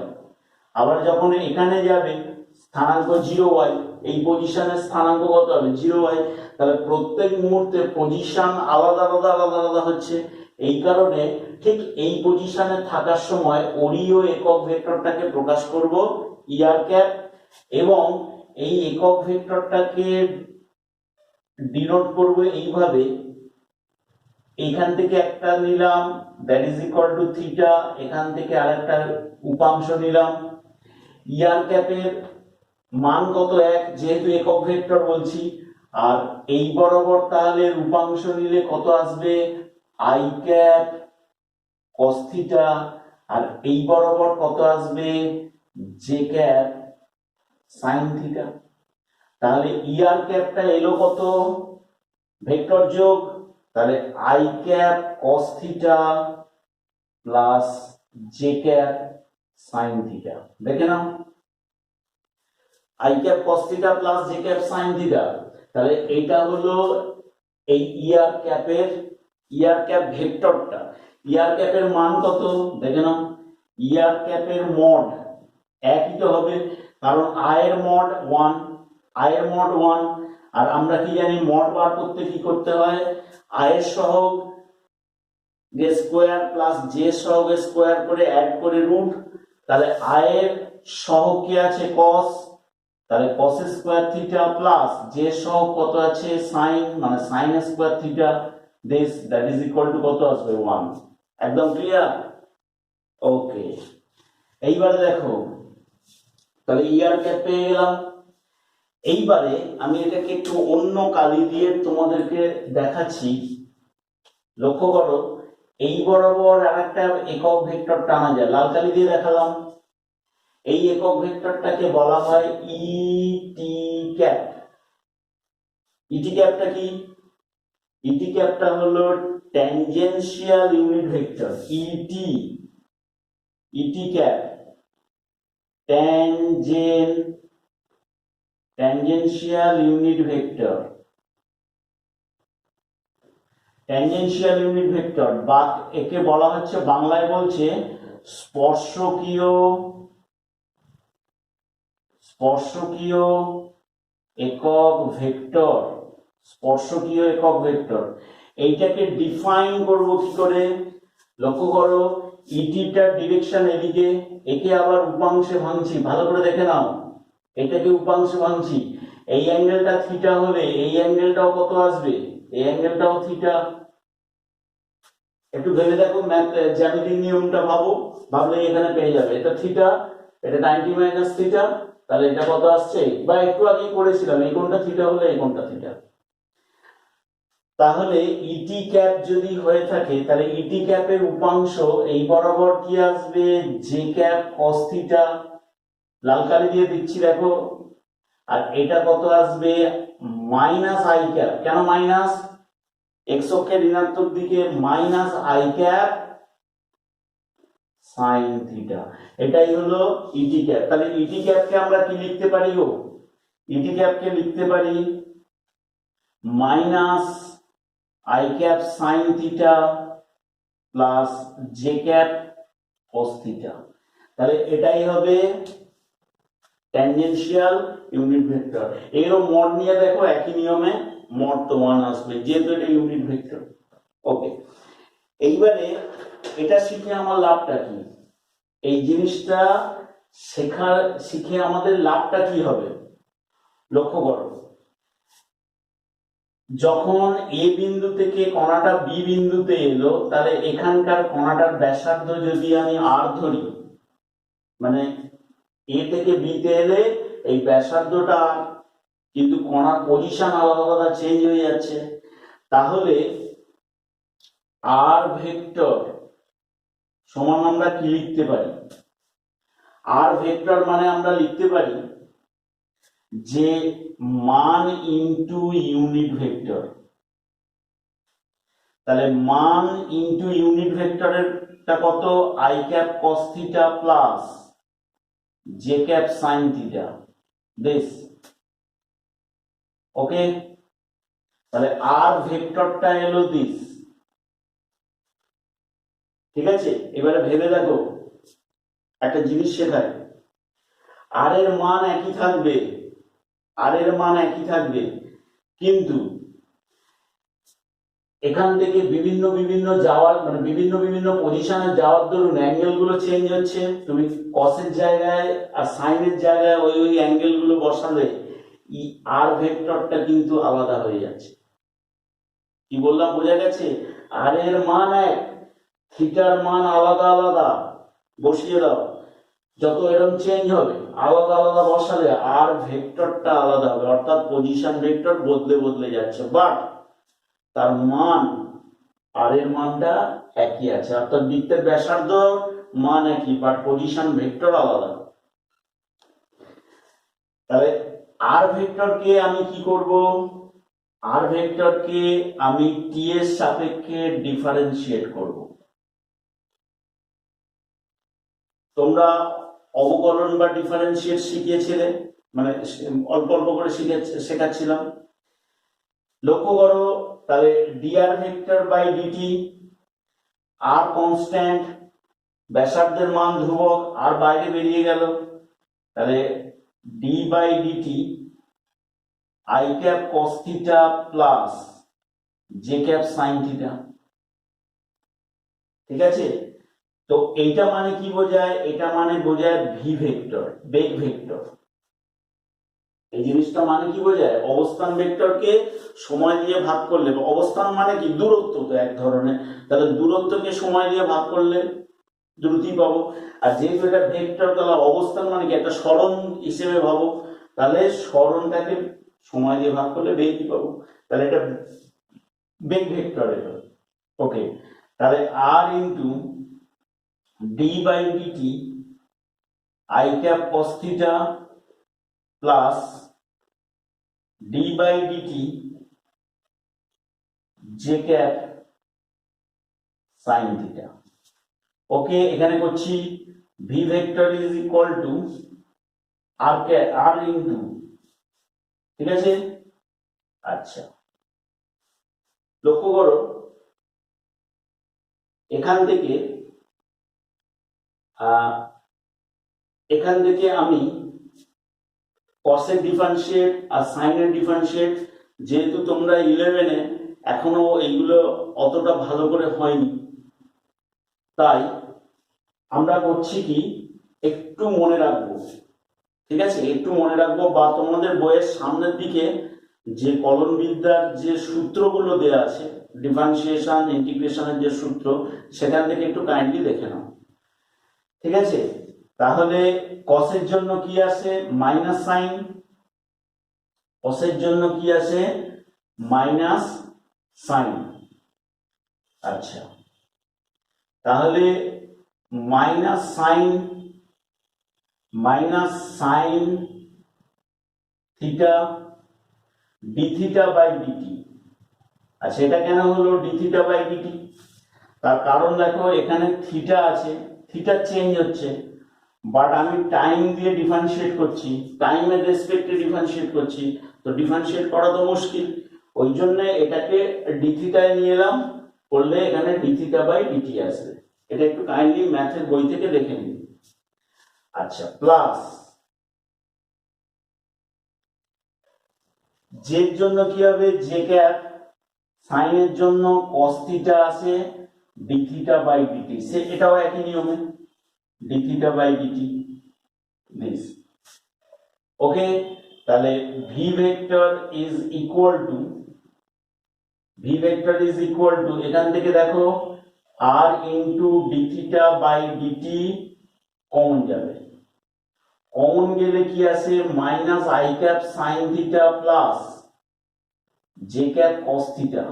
আবার যখন এখানে যাবে স্থানাঙ্ক 0y, এই পজিশনের স্থানাঙ্ক কত হবে? 0y। তাহলে প্রত্যেক মুহূর্তে পজিশন আলাদা আলাদা আলাদা আলাদা হচ্ছে। এই কারণে ঠিক এই পজিশনে থাকার সময় ওরিও একক ভেক্টরটাকে প্রকাশ করব ইআর ক্যাপ, এবং এই একক ভেক্টরটাকে ডিনোট করব এইভাবে। এখান থেকে একটা নিলাম, that is equal two theta, এখান থেকে আরেকটা উপাংশ নিলাম। ইআর ক্যাপের মান কত? 1, যেহেতু একক ভেক্টর বলছি। আর এই বরাবর তাহলে উপাংশ নিলে কত আসবে? I cap cos theta. আর এই বরাবর কত আসবে? J cap sine theta. তাহলে ইআর ক্যাপটা এলো কত? ভেক্টর যোগ, তাহলে I cap cos theta plus J cap sine theta. দেখে নাও, I cap cos theta plus J cap sine theta. তাহলে এটা হলো এই ইআর ক্যাপ ভেক্টরটা। ইআর ক্যাপের মান কত? দেখে নাও, ইআর ক্যাপের মড একই তো হবে, কারণ আয়ের মড 1, আয়ের মড 1। আর আমরা কি জানি, মড বার করতে কি করতে হয়? আয়ের সহগ স্কোয়ার প্লাস জে সহগ স্কোয়ার করে অ্যাড করে রুট। তাহলে আয়ের সহগ কি আছে? কস, তাহলে cos square theta plus J সহগ কত আছে? সাইন, মানে sine square theta, this that is equal to কত আসবে? 1। একদম ক্লিয়ার? ওকে, এইবারে দেখো, তাহলে ইআর ক্যাপ পেয়ে গেলাম। এইবারে আমি এটাকে একটু অন্য কালি দিয়ে তোমাদেরকে দেখাচ্ছি। লক্ষ্য করো, এই বরাবর আরেকটা একক ভেক্টর টানা যায়, লাল কালি দিয়ে দেখালাম। এই একক ভেক্টরটাকে বলা হয় ইটি ক্যাপ। ইটি ক্যাপটা কি? ইটি ক্যাপটা হলো tangential unit vector. ET cap tangential unit vector. Tangential unit vector বা একে বলা হচ্ছে, বাংলায় বলছে স্পর্শকীয় একক ভেক্টর। স্পর্শকীয় একক ভেক্টর, এইটাকে ডিফাইন করব কি করে? লক্ষ্য করো, ইটিটার ডিরেকশন এদিকে, একে আবার উপাংশে ভাঙছি, ভালো করে দেখে নাও, এটাকে উপাংশে ভাঙছি। এই অ্যাঙ্গেলটা থিটা হলে এই অ্যাঙ্গেলটাও কত আসবে? এই অ্যাঙ্গেলটাও থিটা। একটু ভেবে দেখো, ম্যাথ জ্যামিতিক নিয়মটা ভাবলে এখানে পেয়ে যাবে। এটা থিটা, এটা 90 মাইনাস থিটা, তাহলে এটা কত আসছে? বা একটু আগে করেছিলাম, এই কোণটা থিটা হলে এই কোণটা থিটা। তাহলে ইটি ক্যাপ যদি হয়ে থাকে, তাহলে ইটি ক্যাপের উপাংশ এই বরাবর কি আসবে? জে ক্যাপ কস থিটা, লাল কালি দিয়ে দিচ্ছি দেখো। আর এটা কত আসবে? Minus I cap. কেন মাইনাস? এক্স অক্ষের ঋণাত্মক দিকে minus I cap sine theta. এটাই হলো ইটি ক্যাপ। তাহলে ইটি ক্যাপকে আমরা কি লিখতে পারি গো? ইটি ক্যাপকে লিখতে পারি minus I cap sine theta plus J cap cos theta. তাহলে এটাই হবে ট্যানজেনশিয়াল ইউনিট ভেক্টর। এরও মড নিয়ে দেখো, একই নিয়মে মড তো 1 আসবে, যেহেতু এটা ইউনিট ভেক্টর। ওকে, এইবারে এটা শিখে আমার লাভটা কি? এই জিনিসটা শিখে আমাদের লাভটা কি হবে? লক্ষ্য করো, যখন এ বিন্দু থেকে কণাটা বি বিন্দুতে এলো, তাহলে এখানকার কণাটার ব্যাসার্ধ যদি আমি আর ধরি, মানে এ থেকে বি তে এলে এই ব্যাসার্ধটা কি কিন্তু কণার পজিশন আলাদা আলাদা চেঞ্জ হয়ে যাচ্ছে। তাহলে আর ভেক্টর সমান আমরা কি লিখতে পারি? আর ভেক্টর মানে আমরা লিখতে পারি যে মান ইনটু ইউনিট ভেক্টর। তাহলে মান ইনটু ইউনিট ভেক্টরেরটা কত? I cap cos theta plus J cap sine theta, this. Okay, তাহলে আর ভেক্টরটা এলো দিস। ঠিক আছে, এবারে ভেবে দেখো, একটা জিনিস শেখায়, আর এর মান একই থাকবে, আর এর মান একই থাকবে, কিন্তু এখান থেকে বিভিন্ন বিভিন্ন যাওয়ার মানে বিভিন্ন বিভিন্ন পজিশনে যাওয়ার দরুন অ্যাঙ্গেল গুলো চেঞ্জ হচ্ছে। তুমি কসের জায়গায় আর সাইনের জায়গায় ওই ওই অ্যাঙ্গেল গুলো বসালে আর ভেক্টরটা কিন্তু আলাদা হয়ে যাচ্ছে। কি বললাম বোঝা গেছে? আর এর মান এক, থিটার মান আলাদা আলাদা বসিয়ে দাও, যত এরকম চেঞ্জ হবে আলাদা আলাদা বসালে আর ভেক্টরটা আলাদা হবে, অর্থাৎ পজিশন ভেক্টর বদলে বদলে যাচ্ছে, বাট তার মান আর এর মানটা একই আছে, অর্থাৎ বৃত্তের ব্যাসার্ধ মান একই, বাট পজিশন ভেক্টর আলাদা। তাহলে আর ভেক্টরকে আমি কি করব? আর ভেক্টরকে আমি টি এর সাপেক্ষে ডিফারেন্সিয়েট করব। তোমরা অবকলন বা ডিফারেন্সিয়েট শিখিয়েছিলে, মানে অল্প অল্প করে শেখাচ্ছিলাম। লক্ষ্য করো, তাহলে ডিআর ভেক্টর বাই ডিটি, আর কনস্ট্যান্ট, ব্যাসার্ধের মান ধ্রুবক, আর বাইরে বেরিয়ে গেল, তাহলে D by DT I cap cos theta plus J cap sine theta. ঠিক আছে, তো এইটা মানে কি বোঝায়? এটা মানে বোঝায় ভি ভেক্টর, বেগ ভেক্টর। এই জিনিসটা মানে কি বোঝায়? অবস্থান ভেক্টরকে সময় দিয়ে ভাগ করলে, অবস্থান মানে কি? দূরত্ব তো এক ধরনের, তাহলে দূরত্বকে সময় দিয়ে ভাগ করলে দ্রুতি পাবো। আর যেহেতু এটা ভেক্টর, তাহলে অবস্থান মানে কি? একটা সরণ হিসেবে ভাবো, তাহলে সরণটাকে সময় দিয়ে ভাগ করলে বেগই পাবো, তাহলে এটা বেগ ভেক্টর এটা। ওকে, তাহলে R into D by DT I cap cos theta plus D by DT J cap sine theta. Okay, এখানে করছি V vector is equal to R into, ঠিক আছে। আচ্ছা, লক্ষ্য করো, এখান থেকে আমি কসের ডিফারেন্সিয়েট আর সাইনের ডিফারেন্সিয়েট, যেহেতু তোমরা 11-এ এখনো এইগুলো অতটা ভালো করে হয়নি, তাই আমরা করছি কি, একটু মনে রাখবো। ঠিক আছে, একটু মনে রাখবো, বা তোমাদের বইয়ের সামনের দিকে যে কলন বিদ্যার যে সূত্রগুলো দেওয়া আছে, ডিফারেন্সিয়েশন ইন্টিগ্রেশনের যে সূত্র, সেখান থেকে একটু কাইন্ডলি দেখে নাও। ঠিক আছে, তাহলে কসের জন্য কি আছে? Minus sign. কসের জন্য কি আছে? Minus sine. আচ্ছা, তাহলে minus sine theta D theta by d t. আচ্ছা, এটা কেন হলো ডি থিটা বাই ডিটি? তার কারণ দেখো, এখানে থিটা আছে, থিটা চেঞ্জ হচ্ছে, বাট আমি টাইম দিয়ে ডিফারেন্সিয়েট করছি, টাইমের রেসপেক্টে ডিফারেন্সিয়েট করছি, তো ডিফারেন্সিয়েট করা তো মুশকিল, ওই জন্য এটাকে ডি থিটায় নিয়ে এলাম, করলে এখানে ডি থিটা বাই ডিটি আসবে। এটা একটু কাইন্ডলি ম্যাথের বই থেকে দেখে নিন। আচ্ছা, প্লাস জের জন্য কি হবে? জে ক্যাপ, সাইনের জন্য কস থিটা আছে ডি থিটা বাই ডিটি, সে এটাও একই নিয়মে D theta by DT, this. Okay, তাহলে V vector is equal to এখান থেকে দেখো R into D theta by DT common যাবে, কমন গেলে কি আসে, minus I cap sine theta plus J cap cos theta.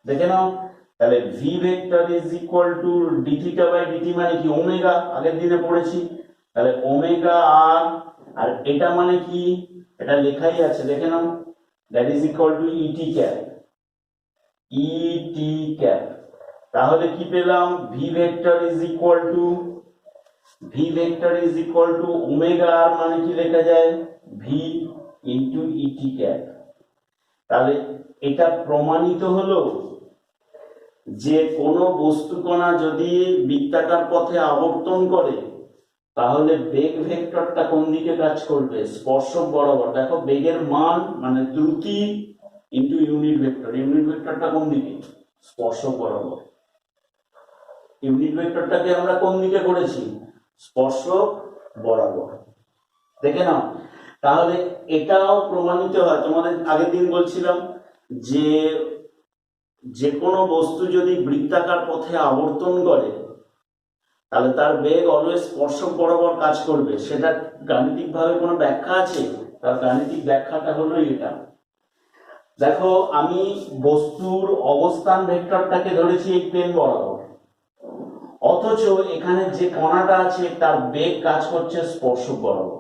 দেখে নাও, তাহলে V vector is equal to D theta by DT মানে কি ওমেগা, আগের দিনে পড়েছি। তাহলে ওমেগা আর, আর এটা মানে কি, এটা লেখাই আছে দেখে নাও, that is equal to ET cap, ET cap. তাহলে কি পেলাম, V vector is equal to, V vector is equal to omega R মানে কি লেখা যায়, ভি ইন্টু ইটি ক্যাপ। তাহলে এটা প্রমাণিত হলো যে কোনো বস্তু কণা যদি বৃত্তাকার পথে আবর্তন করে তাহলে বেগ ভেক্টরটা কোন দিকে কাজ করবে, স্পর্শক বরাবর। দেখো বেগের মান মানে দ্রুতি ইন্টু ইউনিট ভেক্টর, ইউনিট ভেক্টরটা কোন দিকে, স্পর্শক বরাবর। ইউনিট ভেক্টরটাকে আমরা কোন দিকে করেছি, স্পর্শক বরাবর। দেখে নাও, তাহলে এটাও প্রমাণিত হয়, তোমাদের আগের দিন বলছিলাম যে যে কোনো বস্তু যদি বৃত্তাকার পথে আবর্তন করে তাহলে তার বেগ অলওয়েজ স্পর্শক বরাবর কাজ করবে। সেটা গাণিতিক ভাবে কোনো ব্যাখ্যা আছে, তার গাণিতিক ব্যাখ্যাটা হলো এটা। দেখো আমি বস্তুর অবস্থান ভেক্টরটাকে ধরেছি এই প্লেন বরাবর, অথচ এখানে যে কণাটা আছে তার বেগ কাজ করছে স্পর্শক বরাবর।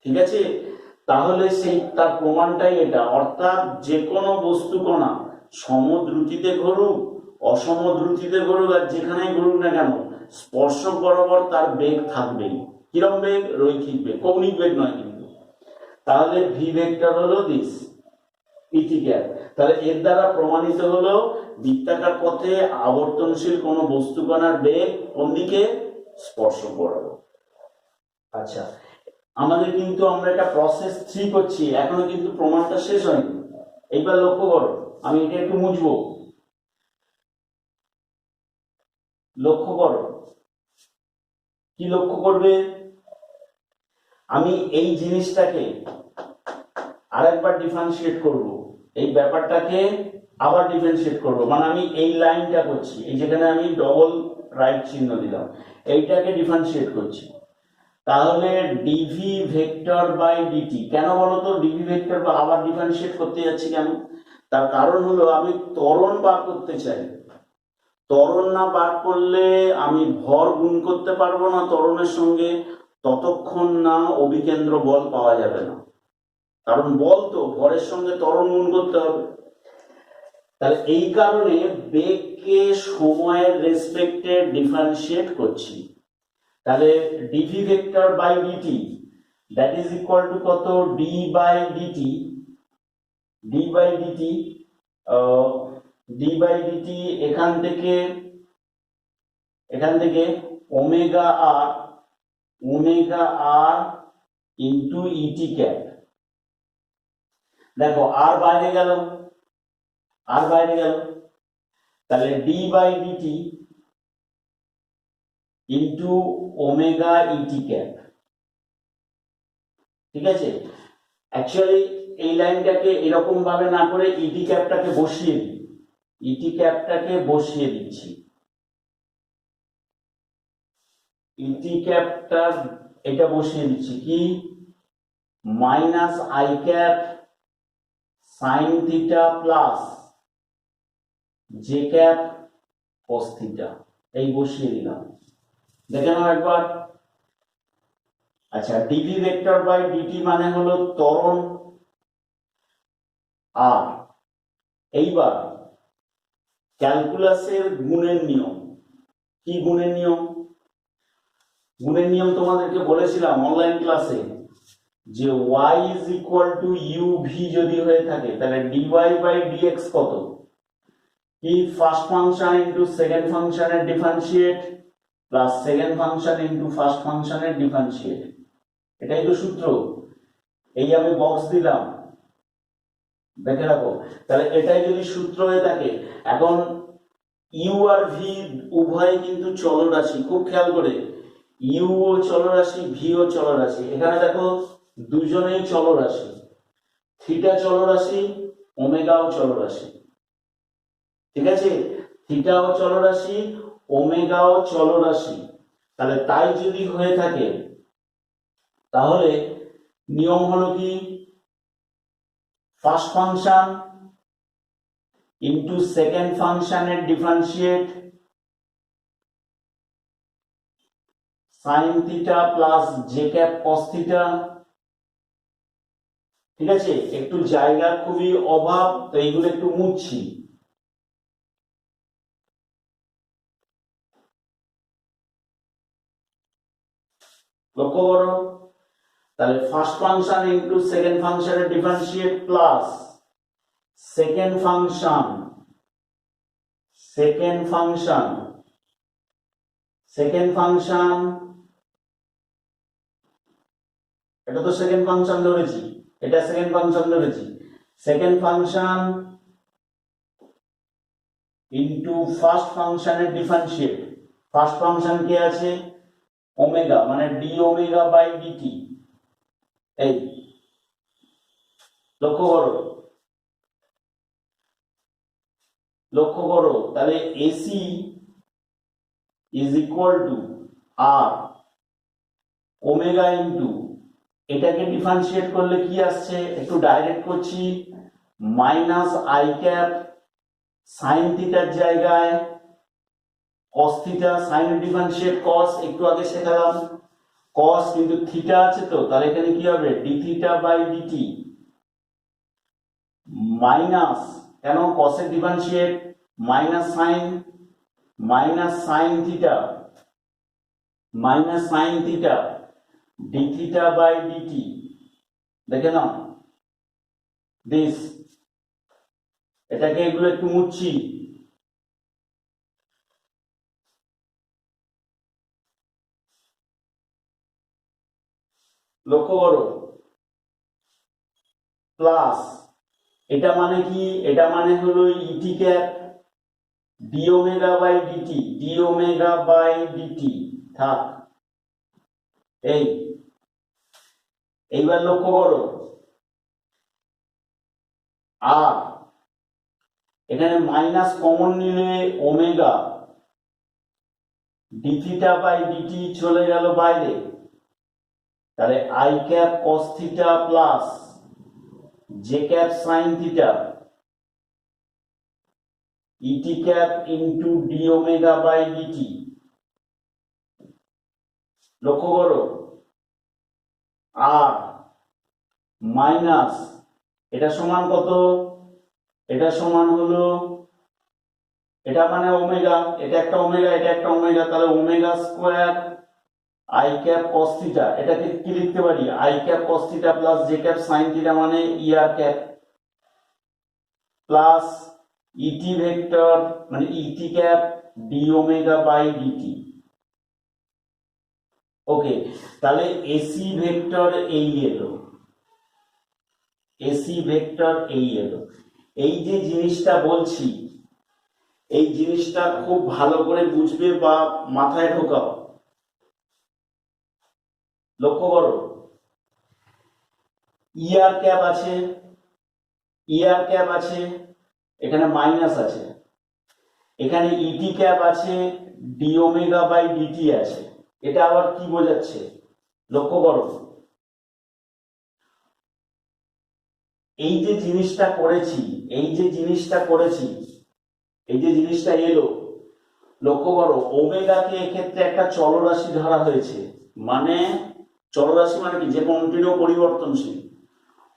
ঠিক আছে, তাহলে সেই তার প্রমাণটাই এটা, অর্থাৎ যে কোনো বস্তু কণা সমদ্রুতিতে ঘুরুক অসমদ্রুতিতে ঘুরুক আর যেখানেই ঘুরুক না কেন স্পর্শক বরাবর তার বেগ থাকবেই। কিরম বেগ, রৈখিক বেগ, কৌণিক বেগ নয় কিন্তু। তাহলে ভি ভেক্টর হলো দিস ইটি ক্যাপ। তাহলে এর দ্বারা প্রমাণিত হলো বৃত্তাকার পথে আবর্তনশীল কোন বস্তু কণার বেগ কোন দিকে, স্পর্শক বরাবর। আচ্ছা, আমাদের কিন্তু আমরা এটা প্রসেস 3 করছি, এখনো কিন্তু প্রমাণটা শেষ হয়নি। এইবার লক্ষ্য করো, আমি এটা একটু মুছবো, লক্ষ্য করো, কি লক্ষ্য করবে, আমি এই জিনিসটাকে আরেকবার ডিফারেন্সিয়েট করব, এই ব্যাপারটাকে আবার ডিফারেন্সিয়েট করব, মানে আমি এই লাইনটা করছি, এই যেখানে আমি ডবল রাইট চিহ্ন দিলাম, এইটাকে ডিফারেন্সিয়েট করছি। তাহলে ডিভি ভেক্টর বাই ডিটি, কেন বলতো ডিভি ভেক্টর বা আবার ডিফারেন্সিয়েট করতে যাচ্ছি কেন, তার কারণ হলো আমি ত্বরণ বার করতে চাই। ত্বরণ না বার করলে আমি ভর গুণ করতে পারবো না ত্বরণের সঙ্গে, ততক্ষণ না অভিকেন্দ্র বল পাওয়া যাবে না, কারণ বল তো ভরের সঙ্গে ত্বরণ গুণ করতে হবে। তাহলে এই কারণে বেগকে সময়ের রেসপেক্টে ডিফারেন্সিয়েট করছি। তাহলে DV vector by DT that is equal to কত, D by DT, D by DT, D by DT এখান থেকে ওমেগা আর ইন্টু ইটি ক্যাপ। দেখো আর বাইরে গেল, আর বাইরে গেল, তাহলে D by DT into omega ET cap. ঠিক আছে, অ্যাকচুয়ালি এই লাইনটাকে এরকম ভাবে না করে ইটি ক্যাপটাকে বসিয়ে দিই, ইটি ক্যাপটাকে বসিয়ে দিচ্ছি, ইটি ক্যাপটা এটা বসিয়ে দিচ্ছি কি, minus I cap sine theta plus J cap cos theta, এই বসিয়ে দিলাম। দেখে নাও একবার। আচ্ছা, ডিভি ভেক্টর বাই ডিটি মানে হলো ত্বরণ, আর এইবার ক্যালকুলাসের গুণের নিয়ম, কি গুণের নিয়ম, গুণের নিয়ম তোমাদেরকে বলেছিলাম অনলাইন ক্লাসে যে y is equal to U V যদি হয়ে থাকে তাহলে dy বাই dx কত, কি ফার্স্ট ফাংশন ইনটু সেকেন্ড ফাংশনের differentiate plus second function into first ফাংশনের ডিফারেন্সিয়েট, এটাই তো সূত্র। এই আমি বক্স দিলাম, দেখে রাখো। তাহলে এটাই যদি সূত্র হয়ে থাকে, এখন ইউ আর ভি উভয় কিন্তু চলরাশি, খুব খেয়াল করে, ইউ ও চলরাশি ভি ও চলরাশি। এখানে দেখো দুজনেই চলরাশি, থিটা চলরাশি ওমেগাও চলরাশি। ঠিক আছে, থিটাও চলরাশি ওমেগাও চলরাশি। তাহলে তাই যদি হয়ে থাকে তাহলে নিয়ম হলো কি, ফার্স্ট ফাংশন ইন্টু সেকেন্ড ফাংশনের differentiate sign theta plus J cap cos theta. ঠিক আছে, একটু জায়গার খুবই অভাব, তো এইগুলো একটু মুছছি। লক্ষ্য করো, তাহলে ফার্স্ট ফাংশন ইনটু সেকেন্ড ফাংশনের ডিফারেন্সিয়েট প্লাস সেকেন্ড ফাংশন এটা তো সেকেন্ড ফাংশন ধরেছি, এটা সেকেন্ড ফাংশন ধরেছি, সেকেন্ড ফাংশন ইনটু ফার্স্ট ফাংশনের ডিফারেন্সিয়েট। ফার্স্ট ফাংশন কি আছে, ওমেগা মানে ডি ওমেগা বাই ডিটি। এই লক্ষ্য করো, তাহলে AC is equal to r omega into, এটাকে ডিফারেন্সিয়েট করলে কি আসছে, একটু ডাইরেক্ট করছি, মাইনাস আই ক্যাপ সাইন থিটার জায়গায় কস থিটা, সাইনের ডিফারেন্সিয়েট কস, একটু আগে শেখালাম কস, কিন্তু থিটা আছে তো, তাহলে এখানে কি হবে D theta by DT minus, কেন কসের differentiate minus sine theta D theta by DT. দেখে নাও দিস, এটাকে এগুলো একটু মুছছি। লক্ষ্য করো, প্লাস এটা মানে কি, এটা মানে হলো ET cap D omega by DT থাক। এইবার লক্ষ্য করো, আর এখানে মাইনাস কমন নিলে omega D theta by DT চলে গেল বাইরে, তাহলে I cap cos theta plus J cap sine theta ET cap into D omega by DT. লক্ষ্য করো, আর মাইনাস এটা সমান কত, এটা সমান হলো, এটা মানে ওমেগা, এটা একটা ওমেগা, এটা একটা ওমেগা, তাহলে omega square I cap cos theta, এটাকে কি লিখতে পারি, I cap cos theta plus J cap sine theta মানে ER cap plus ET vector মানে ET cap D omega by DT. Okay, তাহলে এসি ভেক্টর এই এলো, এই যে জিনিসটা বলছি, এই জিনিসটা খুব ভালো করে বুঝবে বা মাথায় ঢোকাও। লক্ষ্য করো, ইআর ক্যাপ আছে, এখানে মাইনাস আছে, এখানে ইটি ক্যাপ আছে, ডি ওমেগা বাই ডিটি আছে। এটা আবার কি বোঝাচ্ছে, লক্ষ্য করো, এই যে জিনিসটা এলো, লক্ষ্য করো, ওমেগাকে এক্ষেত্রে একটা চলরাশি ধরা হয়েছে, মানে চলরাশি মানে কি, যে কোনটিরও পরিবর্তনশীল,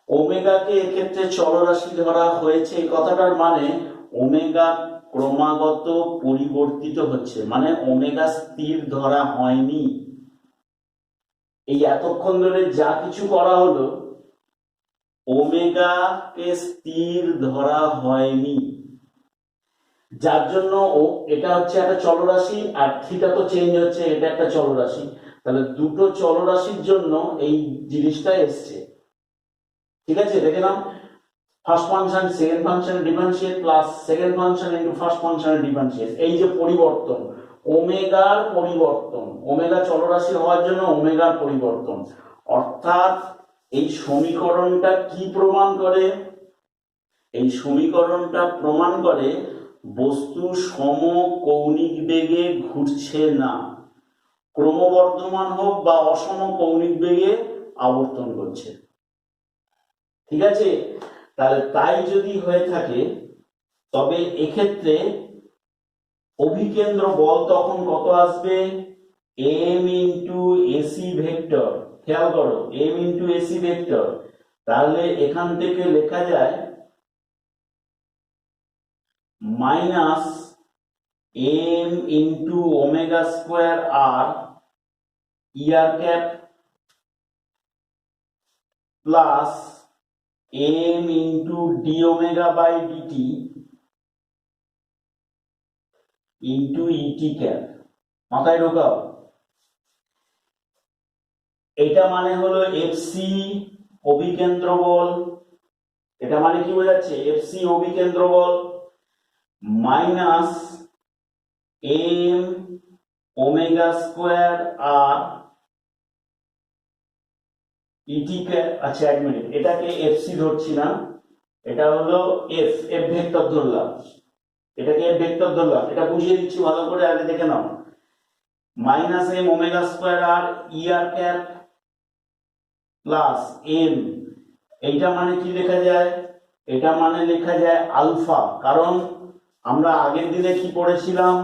ওমেগাকে এক্ষেত্রে চলরাশি ধরা হয়েছে। এই কথাটার মানে ওমেগা ক্রমাগত পরিবর্তিত হচ্ছে, মানে ওমেগা স্থির ধরা হয়নি। এই এতক্ষণ ধরে যা কিছু করা হলো, ওমেগাকে স্থির ধরা হয়নি, যার জন্য এটা হচ্ছে একটা চলরাশি, আর থিটা তো চেঞ্জ হচ্ছে, এটা একটা চলরাশি। তাহলে দুটো চলরাশির জন্য এই জিনিসটা এসছে। ঠিক আছে, দেখে নাও, first function second function differentiate plus second function into first ফাংশনের ডিফারেন্সিয়েট। এই যে পরিবর্তন, ওমেগার পরিবর্তন, ওমেগা চলরাশি হওয়ার জন্য ওমেগার পরিবর্তন, অর্থাৎ এই সমীকরণটা কি প্রমাণ করে, এই সমীকরণটা প্রমাণ করে বস্তু সমকৌণিক বেগে ঘুরছে না, ক্রমবর্ধমান হোক বা অসম কৌণিক বেগে আবর্তন করছে। ঠিক আছে, তাহলে তাই যদি হয়ে থাকে তবে এক্ষেত্রে অভিকেন্দ্র বল তখন কত আসবে? M into a c vector. খেয়াল করো, এম ইন্টু এসি ভেক্টর। তাহলে এখান থেকে লেখা যায় minus m into omega square R year cap plus m into D omega by DT into ET cap. মাথায় ঢোকাও। এটা মানে হলো এফসি অভিকেন্দ্র বল। এটা মানে কি বোঝাচ্ছে? এফসি অভিকেন্দ্র বল মাইনাস এম ওমেগা স্কোয়ার আর ইটি ক্যাপ। আচ্ছা এক মিনিট, এটাকে এফসি ধরছি না, এটা হলো এফ ভেক্টর ধরলাম। এটাকে এফ ভেক্টর ধরলাম, এটা বুঝিয়ে দিচ্ছি ভালো করে, আগে দেখে নাও। মাইনাস এম ওমেগা স্কোয়ার আর ইয়ার ক্যাপ প্লাস এম, এইটা মানে কি লেখা যায়? এটা মানে লেখা যায় আলফা। কারণ আমরা আগের দিনে কি পড়েছিলাম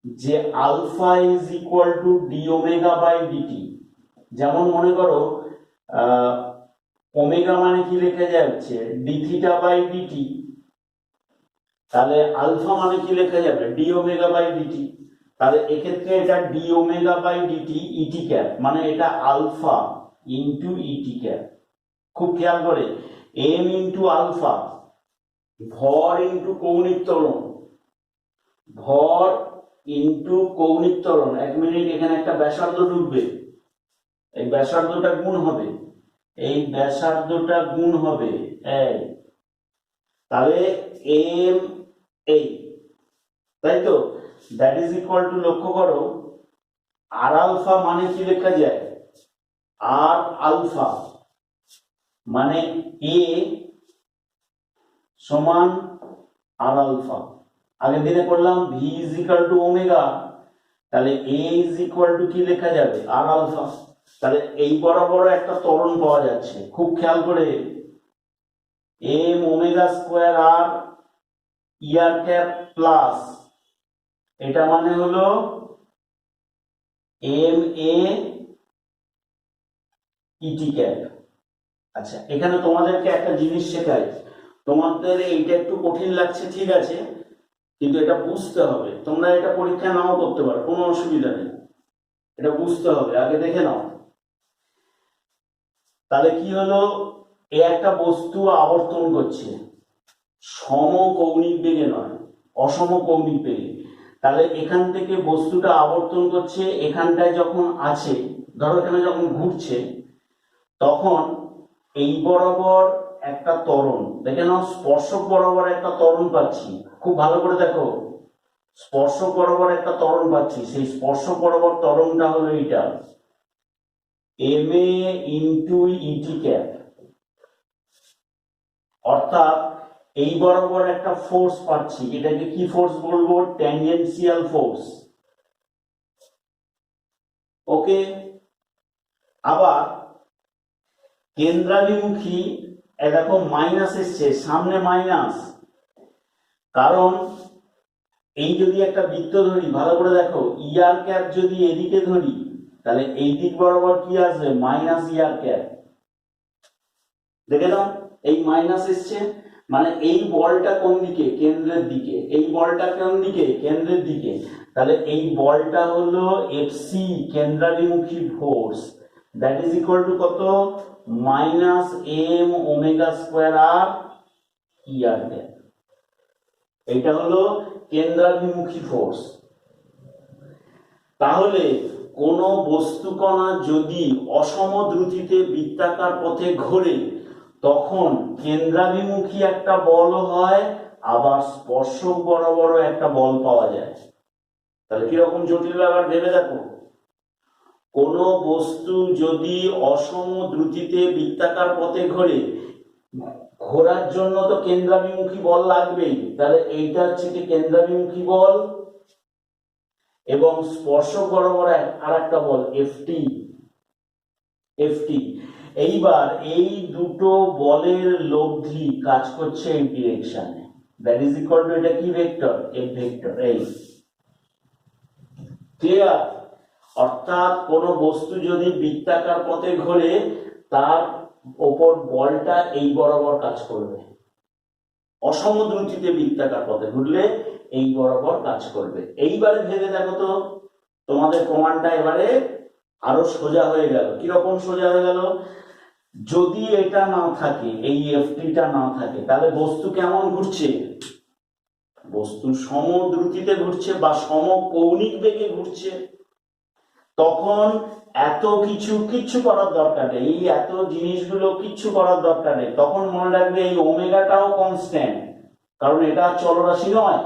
যে alpha is equal to d omega by d t. যেমন মনে করো ওমেগা মানে কি লেখা যাচ্ছে? D theta by d t. তাহলে আলফা মানে কি লেখা যাবে? D omega by d t. তাহলে এক্ষেত্রে এটা d omega by d t e t cap, মানে এটা আলফা ইন্টু ইটি ক্যাপ। খুব খেয়াল করে, এম ইন্টু আলফা, ভর ইন্টু কৌণিক ত্বরণ, ভর ইন্টু কৌণিক ত্বরণ। এক মিনিট, এখানে একটা ব্যাসার্ধ ঢুকবে, এই ব্যাসার্ধটা গুণ হবে, এই ব্যাসার্ধটা গুণ হবে এই, তাহলে এম এই, তাই তো? দ্যাট ইজ ইকুয়াল টু, লক্ষ্য করো, আর আলফা মানে কি লেখা যায়? আর আলফা মানে এ সমান আর আলফা। আগের দিনে করলাম V is equal to omega, তাহলে এ ইজ ইকুয়াল টু কি লেখা যাবে? আর আলফা। তাহলে এই বরাবর একটা ত্বরণ পাওয়া যাচ্ছে, খুব খেয়াল করে, এম ওমেগা স্কোয়ার আর ইয়ার ক্যাপ প্লাস, এটা মানে হলো এম এ ইটি ক্যাপ। আচ্ছা, এখানে তোমাদেরকে একটা জিনিস শেখাই। তোমাদের এইটা একটু কঠিন লাগছে, ঠিক আছে, কিন্তু এটা বুঝতে হবে। তোমরা এটা পরীক্ষা নাও করতে পারো, কোনো অসুবিধা নেই, এটা বুঝতে হবে। আগে দেখে নাও, তাহলে কি হলো? এ একটা বস্তু আবর্তন করছে সম কৌণিক বেগে নয়, অসম কৌণিক বেগে। তাহলে এখান থেকে বস্তুটা আবর্তন করছে, এখানটায় যখন আছে, ধরো এখানে যখন ঘুরছে, তখন এই বরাবর একটা ত্বরণ, দেখে নাও, স্পর্শক বরাবর একটা ত্বরণ পাচ্ছি। খুব ভালো করে দেখো, স্পর্শক বরাবর একটা ত্বরণ পাচ্ছি। সেই স্পর্শক বরাবর ত্বরণটা হলো এইটা, M A into ET cap. অর্থাৎ এই বরাবর একটা ফোর্স পাচ্ছি, এটাকে কি ফোর্স বলবো? Tangential force. ওকে, আবার কেন্দ্রাভিমুখী, দেখো মাইনাস এসছে, সামনে মাইনাস, কারণ এই যদি একটা বৃত্ত ধরি, ভালো করে দেখো, ইয়ার ক্যাপ যদি এদিকে ধরি, তাহলে এই দিক বরাবর কি আসবে? মাইনাস ইয়ার ক্যাপ। দেখে নাও, এই মাইনাস এসছে, মানে এই বলটা কোন দিকে? কেন্দ্রের দিকে। এই বলটা কোন দিকে? কেন্দ্রের দিকে। তাহলে এই বলটা হলো এফসি কেন্দ্রাভিমুখী force, that is equal to কত? মাইনাস এম ওমেগা স্কোয়ার আর ইয়ার ক্যাপ। এটা হলো কেন্দ্রাভিমুখী ফোর্স। তাহলে কোন বস্তুকণা যদি অসম দ্রুতিতে বৃত্তাকার পথে ঘোরে, তখন কেন্দ্রাভিমুখী একটা বল হয়, আবার স্পর্শক বরাবরও একটা বল পাওয়া যায়। তাহলে কিরকম জটিল ব্যাপার ভেবে দেখো। কোন বস্তু যদি অসম দ্রুতিতে বৃত্তাকার পথে ঘোরে, ঘোরার জন্য তো কেন্দ্রাভিমুখী বল লাগবেই। তাহলে এইটা হচ্ছে কি কেন্দ্রাভিমুখী বল, এবং স্পর্শক বরাবর আর একটা বল এফটি। এইবার এই দুটো বলের লব্ধি কাজ করছে এই ডিরেকশনে, দ্যাট ইজ ইকুয়াল টু, এটা কি ভেক্টর, এফ ভেক্টর। এই ক্লিয়ার? অর্থাৎ কোন বস্তু যদি বৃত্তাকার পথে ঘোরে তার ওপর বলটা এই বরাবর কাজ করবে, অসম দ্রুতিতে বৃত্তাকার পথে ঘুরলে এই বরাবর কাজ করবে। এইবারে ভেবে দেখো তো, তোমাদের প্রমাণটা এবারে আরো সোজা হয়ে গেল। কিরকম সোজা হয়ে গেল? যদি এটা না থাকে, এই এফটিটা না থাকে, তাহলে বস্তু কেমন ঘুরছে? বস্তু সমদ্রুতিতে ঘুরছে বা সমকৌণিক বেগে ঘুরছে। তখন এত কিচ্ছু করার দরকার নেই, এই এত জিনিসগুলো কিচ্ছু করার দরকার নেই। তখন মনে রাখবে এই ওমেগাটাও কনস্ট্যান্ট, কারণ এটা চলরাশি নয়,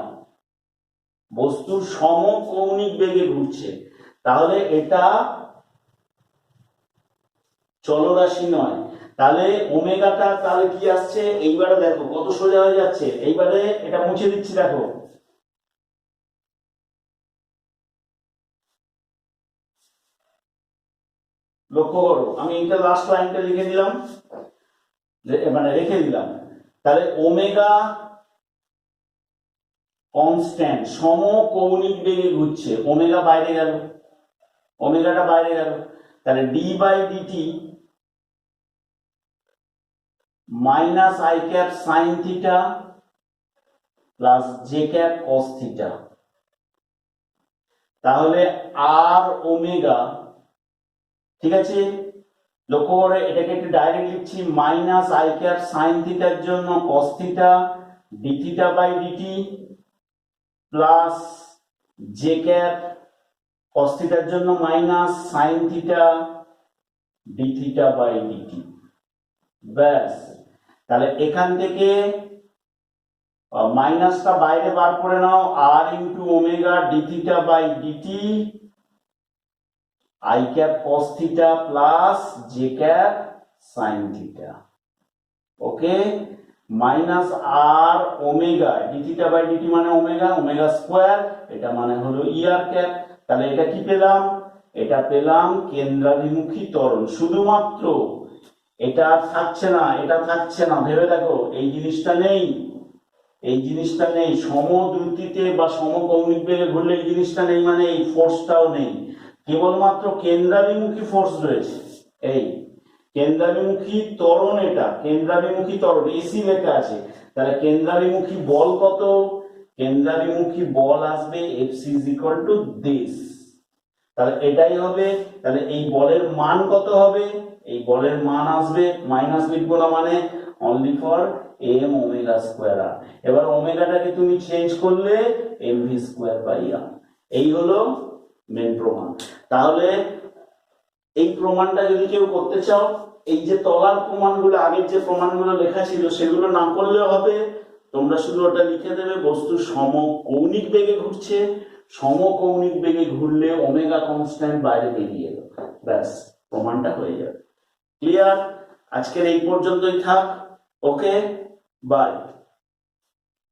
বস্তু সমকৌণিক বেগে ঘুরছে। তাহলে এটা চলরাশি নয়, তাহলে ওমেগাটা তাহলে কি আসছে? এইবারে দেখো কত সোজা হয়ে যাচ্ছে। এইবারে এটা মুছে দিচ্ছি, দেখো লক্ষ্য করো, আমি এটা লাস্ট লাইনটা লিখে দিলাম, মানে রেখে দিলাম। তাহলে ওমেগা কনস্ট্যান্ট, সমকৌণিক বেগে ঘুরছে, ওমেগা বাইরে গেল, ওমেগাটা বাইরে গেল। তাহলে D by DT minus I cap sine theta plus J cap cos theta. তাহলে আর ওমেগা, ঠিক আছে, লক্ষ্য করে এটাকে একটু ডাইরেক্ট লিখছি, মাইনাস আই ক্যাপ সাইন থিটার জন্য cos theta D theta by DT plus J cap cos থিটার জন্য minus sine theta D theta by DT. ব্যাস, তাহলে এখান থেকে মাইনাসটা বাইরে বার করে নাও, R into omega D theta by DT I cap cos theta plus J cap sine theta. Okay, minus R omega D theta by DT মানে ওমেগা, ওমেগা স্কোয়ার, এটা মানে হলো ই আর ক্যাপ। তাহলে এটা কি পেলাম? এটা পেলাম কেন্দ্রাভিমুখী ত্বরণ। শুধুমাত্র এটা থাকছে না, এটা থাকছে না, ভেবে দেখো এই জিনিসটা নেই, এই জিনিসটা নেই, সমদ্রুতিতে বা সমকৌণিক বেগে ঘুরলে এই জিনিসটা নেই, মানে এই ফোর্সটাও নেই, কেবলমাত্র কেন্দ্রাভিমুখী ফোর্স রয়েছে। এই কেন্দ্রাভিমুখী ত্বরণ, এটা কেন্দ্রাভিমুখী ত্বরণ, এসি লেখা আছে। তাহলে কেন্দ্রাভিমুখী বল কত? কেন্দ্রাভিমুখী বল আসবে FC is equal to this. তাহলে এটাই হবে। তাহলে এই বলের মান কত হবে? এই বলের মান আসবে, মাইনাস লিখবো না মানে, only for M omega square R. এবার ওমেগাটাকে তুমি চেঞ্জ করলে M V square by R. এই হলো মেন প্রমাণ। তাহলে এই প্রমাণটা যদি কেউ করতে চাও, এই যে তলার প্রমাণগুলো, আগের যে প্রমাণগুলো লেখা ছিল সেগুলো না করলেও হবে, তোমরা শুধু ওটা লিখে দেবে, বস্তু সমকৌণিক বেগে ঘুরছে, সমকৌণিক বেগে ঘুরলে ওমেগা কনস্ট্যান্ট বাইরে বেরিয়ে এলো, ব্যাস প্রমাণটা হয়ে যাবে। ক্লিয়ার? আজকের এই পর্যন্তই থাক। ওকে, বাই।